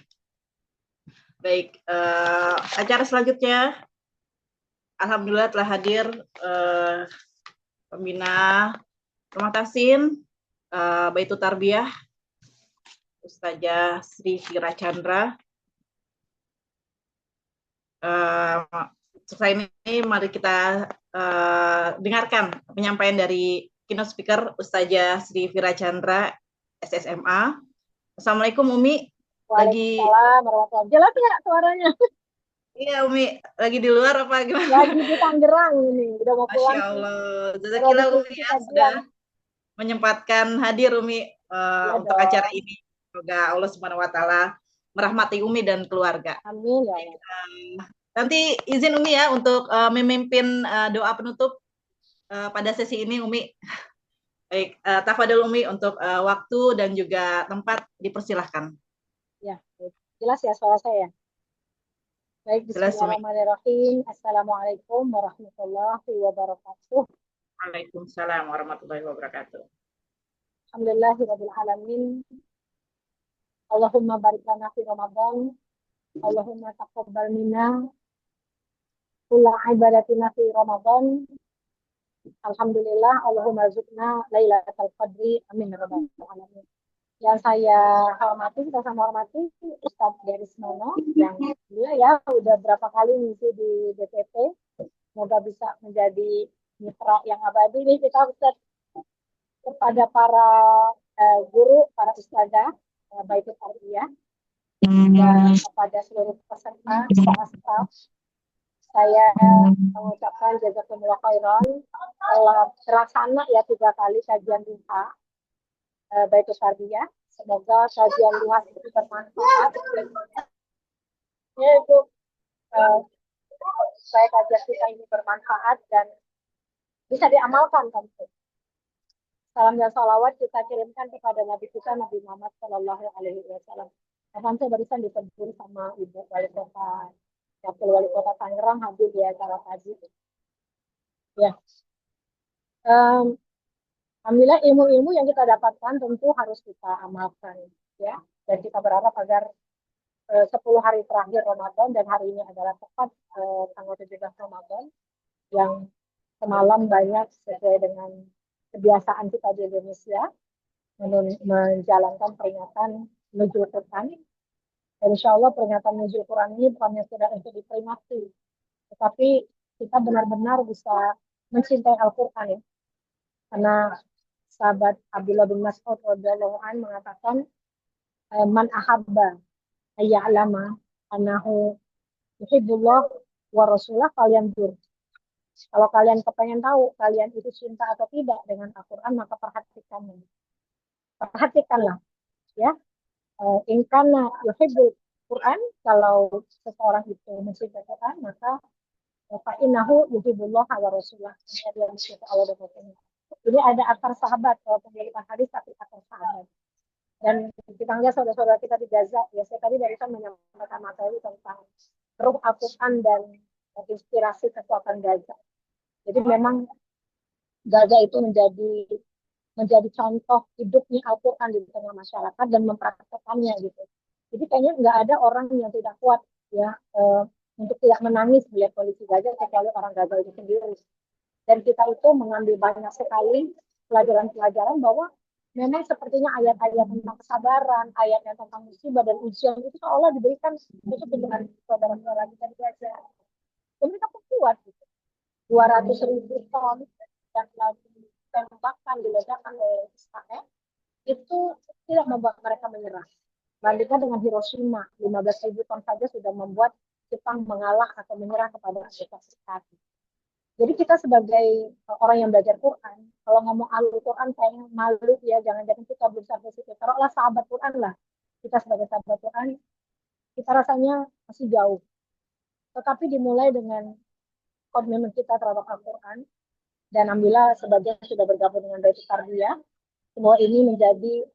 Baik, acara selanjutnya alhamdulillah telah hadir pembina Rumah Tahsin Baitu Tarbiyah Ustazah Sri Fira Chandra. Setelah ini mari kita dengarkan penyampaian dari keynote speaker Ustazah Sri Fira Chandra SSMA. Assalamualaikum Umi. Waalaikumsalam warahmatullahi wabarakatuh. Jelas nggak suaranya? Iya Umi, lagi di luar apa gimana? Lagi di Tangerang ini, udah mau pulang. Masya Allah. Jazakallah Umi ya sudah menyempatkan hadir Umi untuk acara ini. Semoga Allah Subhanahu wa taala merahmati Umi dan keluarga. Amin ya Allah. Nanti izin Umi ya untuk memimpin doa penutup pada sesi ini Umi. Baik, tafadhol Umi untuk waktu dan juga tempat dipersilahkan. Ya, jelas ya suara saya. Baik, bismillahirrahmanirrahim. Assalamualaikum warahmatullahi wabarakatuh. Waalaikumsalam warahmatullahi wabarakatuh. Alhamdulillahirabbil alamin. Allahumma barik lana fi Ramadan. Allahumma taqabbal minna kulla ibadatina fi Ramadan. Alhamdulillah, Allahumma rizqna lailatul qadri. Amin ya rabbal alamin. Yang saya hormati, kita sama hormati Ustadz Derismono yang dia ya udah berapa kali ngisi di DPP. Semoga bisa menjadi mitra yang abadi nih kita Ustadz, kepada para guru, para ustazah, baik itu tarbiyah dan kepada seluruh peserta, para staf. Saya mengucapkan jazakumullah khairan telah terlaksana ya 3 kali kajian duha baik itu tarbiyah. Semoga kajian duha itu bermanfaat. Yaitu saya kajian kita ini bermanfaat dan bisa diamalkan kan. Salam dan salawat kita kirimkan kepada Nabi kita Nabi Muhammad Shallallahu Alaihi Wasallam. Kapan saya barusan ditegur sama Ibu Wali Kota, Wakil Wali Kota Tangerang hadir di acara tadi. Ya, alhamdulillah ilmu-ilmu yang kita dapatkan tentu harus kita amalkan, ya. Dan kita berharap agar 10 hari terakhir Ramadan dan hari ini adalah tepat tanggal 17 Ramadan yang semalam banyak sesuai dengan kebiasaan kita di Indonesia menjalankan peringatan Nuzul Quran. Dan insya Allah peringatan Nuzul Quran ini bukannya sudah untuk diperingati, tetapi kita benar-benar bisa mencintai Al-Quran ya. Karena sahabat Abdullah bin Mas'ud radhiyallahu anhu mengatakan man ahabba ayya'lama annahu yuhibbullah wa rasulah falyanzur. Kalau kalian kepengen tahu kalian itu cinta atau tidak dengan Al-Quran, maka perhatikanlah. Perhatikanlah, ya. In kana yuhibbul Quran, kalau seseorang itu mencintai Quran, maka fa innahu yuhibbullah wa rasulah. Dia mencintai Allah dan Rasulnya. Ini ada akar sahabat, kalau pemilihan hadis tapi akar sahabat. Dan kita lihat saudara-saudara kita di Gaza, ya saya tadi barusan menyampaikan materi tentang ruh Al-Quran dan inspirasi kekuatan Gaza. Jadi memang Gaza itu menjadi contoh hidupnya Al-Quran di tengah masyarakat dan mempraktekannya gitu. Jadi kayaknya nggak ada orang yang tidak kuat ya untuk tidak menangis melihat kondisi Gaza kecuali orang Gaza itu sendiri. Dan kita itu mengambil banyak sekali pelajaran-pelajaran bahwa memang sepertinya ayat-ayat tentang kesabaran, ayat-ayat tentang musibah dan ujian itu seolah diberikan untuk dengan saudara-saudara kita di Gaza. Dan mereka pun kuat gitu. 200.000 ton yang ditembakkan, diledakkan oleh Israel itu tidak membuat mereka menyerah. Bandingkan dengan Hiroshima, 15.000 ton saja sudah membuat Jepang mengalah atau menyerah kepada Amerika Serikat. Jadi kita sebagai orang yang belajar Quran, kalau ngomong Al-Quran kayaknya malu ya, jangan-jangan kita belum sampai situ. Taruhlah sahabat Quran lah, kita sebagai sahabat Quran, kita rasanya masih jauh. Tetapi dimulai dengan komitmen kita terhadap Al-Quran, dan alhamdulillah sebagian sudah bergabung dengan Baitul Tarbiyah. Semua ini menjadi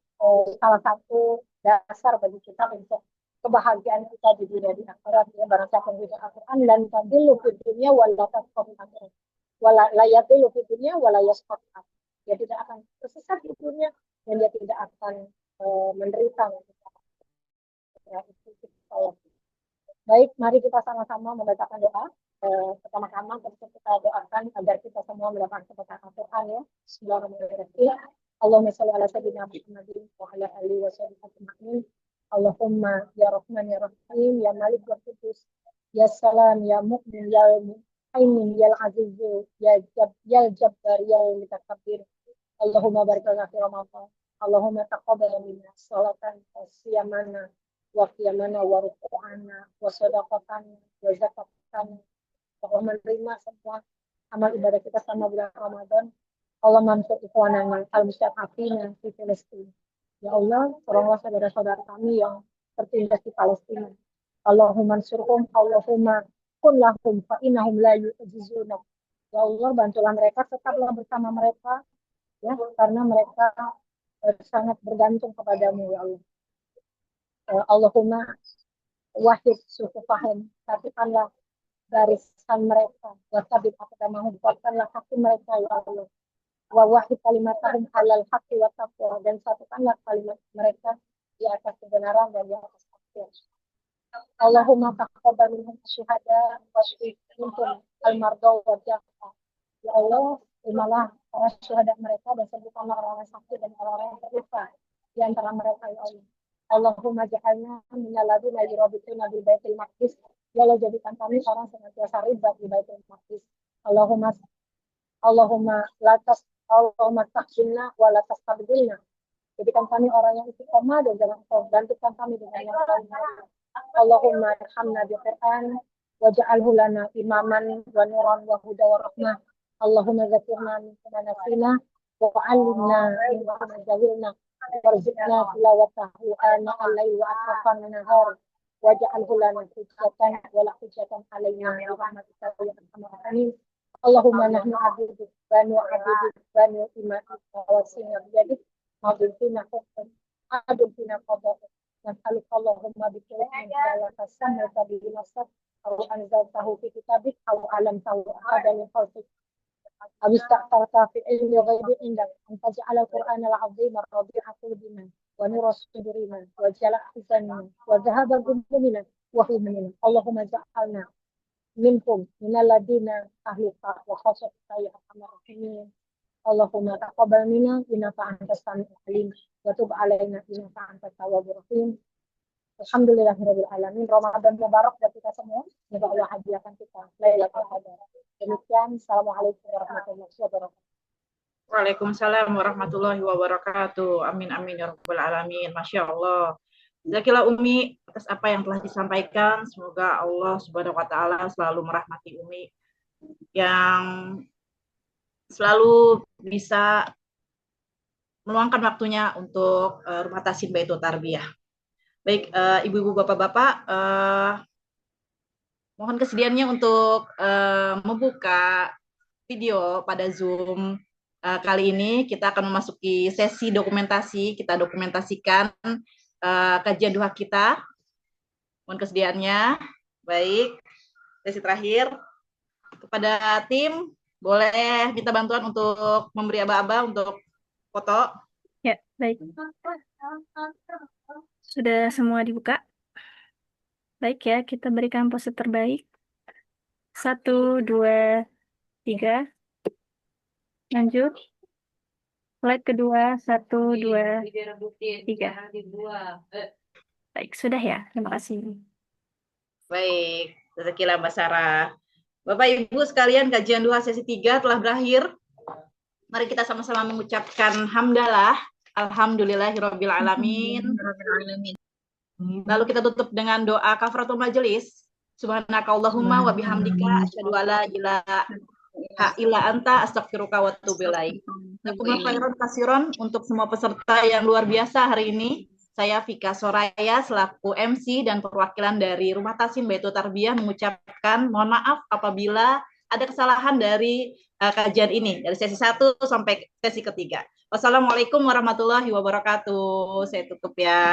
salah satu dasar bagi kita untuk kebahagiaan kita di dunia di akhirat ya. Barang siapa yang belajar Al-Quran dan tadilu fi dunya wala tasqatu akhirat wala layatilu fi dunya wala yasqatu akhirat. Dia tidak akan tersesat di dunia dan dia tidak akan menderita. Baik, mari kita sama-sama membacakan doa. Pertama-tama kita doakan agar kita semua mendapatkan keberkahan Al-Quran ya. Bismillahirrahmanirrahim. Allahumma shalli ala sayyidina Muhammadin wa ala alihi wa sahbihi ajma'in. Allahumma ya Rahman ya Rahim ya Malik ya Qudus ya Salam ya Mu'min ya Mu'min ya Aziz ya Jabbar ya Mutakabbir. Allahumma barik lana fi Ramadan. Allahumma taqabbal minna salatan wa siyamana wa qiyamana wa ruku'ana wa sadaqatana wa zakatana. Allah menerima semua amal ibadah kita selama bulan Ramadan. Allah mansur ikhwanana al-mustad'afina di Palestina. Ya Allah, tolonglah saudara-saudara kami yang tertindas di Palestina. Allahumma ansurhum, Allahumma kun lahum fa innahum la yu'jizuna. Ya Allah, bantulah mereka, tetaplah bersama mereka ya, karena mereka sangat bergantung kepadamu ya Allah. Allahumma wahid sufufahum, satukanlah barisan mereka, wasabit aqdamahum, kuatkanlah kaki mereka ya Allah. Wa wahid kalimatahum alal haqqi wa taqwa, dan satukanlah kalimat mereka di atas kebenaran dan di atas takwa. Allahumma taqabbal minhum syuhada wa syuhidhum al-mardaw wa jafa. Ya Allah, terimalah para syuhada mereka dan sembuhkanlah orang-orang sakit dan orang-orang yang terluka. di antara mereka ya Allah. Allahumma ja'alna minal ladzina yurabituna bil baitil maqdis. Ya Allah, jadikan kami orang senantiasa ribat di baitul maqdis. Allahumma taqbilna wa la tastabdilna. Jadikan kami orang yang istiqomah dan jangan kau gantikan kami dengan yang lain. Allahumma arhamna bi Qur'an waj'alhu lana imaman wa nuran wa huda wa rahmah. Allahumma zakirna min nasina wa 'allimna mimma jahilna warzuqna tilawatahu ana al-lail wa atrafan nahar waj'alhu lana hujjatan wa la hujjatan 'alaina bi rahmatika ya arhamar rahimin. Allahumma nahnu 'abduka banu imatik wa sinna biyadik madun fina hukum adun fina qada nas'aluka Allahumma bi kulli ma tasamma bihi nafsak aw anzaltahu fi kitabik aw alamtahu ahadan min khalqik aw ista'tarta fi ilmi ghaibi indak an taj'ala al-Qur'ana al-'azima rabi'a qulubina wa nura sudurina wa jala'a ahzanina wa dhahaba ghumumina wa humina. Allahumma ja'alna minkum minal ladina ahlika wa khasatika ya arhamar rahimin. Allahumma taqabbal minna innaka antas samiul alim wa tub alaina innaka antat tawwabur rahim. Alhamdulillahirabbil alamin. Ramadan mubarak buat kita semua. Semoga Allah hadiahkan kita Lailatul Qadar. Demikian, assalamualaikum warahmatullahi wabarakatuh. Waalaikumsalam warahmatullahi wabarakatuh. Amin amin ya rabbal alamin. Masya Allah. Jazakallah Umi atas apa yang telah disampaikan. Semoga Allah Subhanahu wa taala selalu merahmati Umi yang selalu bisa meluangkan waktunya untuk Rumah Tahsin Baitul Tarbiyah. Baik, ibu-ibu, bapak-bapak, mohon kesediaannya untuk membuka video pada Zoom. Kali ini kita akan memasuki sesi dokumentasi. Kita dokumentasikan kajian duha kita. Mohon kesediaannya. Baik, sesi terakhir. Kepada tim, boleh minta bantuan untuk memberi aba-aba untuk foto. Ya, baik. Sudah semua dibuka? Baik ya, kita berikan pose terbaik. 1, 2, 3. Lanjut. Slide kedua, 1, 2, 3. Baik, sudah ya. Terima kasih. Baik, jazakallah Mbak Sarah. Bapak Ibu sekalian, kajian duha sesi 3 telah berakhir. Mari kita sama-sama mengucapkan hamdalah. Alhamdulillahirabbil alamin. Lalu kita tutup dengan doa kafaratul majelis. Subhanakallahumma wa bihamdika asyhadu alla ilaha illa anta astaghfiruka wa atubu ilaik. Jazakumullahu khairan katsiran untuk semua peserta yang luar biasa hari ini. Saya Vika Soraya selaku MC dan perwakilan dari Rumah Tahsin Baitul Tarbiyah mengucapkan mohon maaf apabila ada kesalahan dari kajian ini dari sesi 1 sampai sesi ketiga. Wassalamualaikum warahmatullahi wabarakatuh. Saya tutup ya.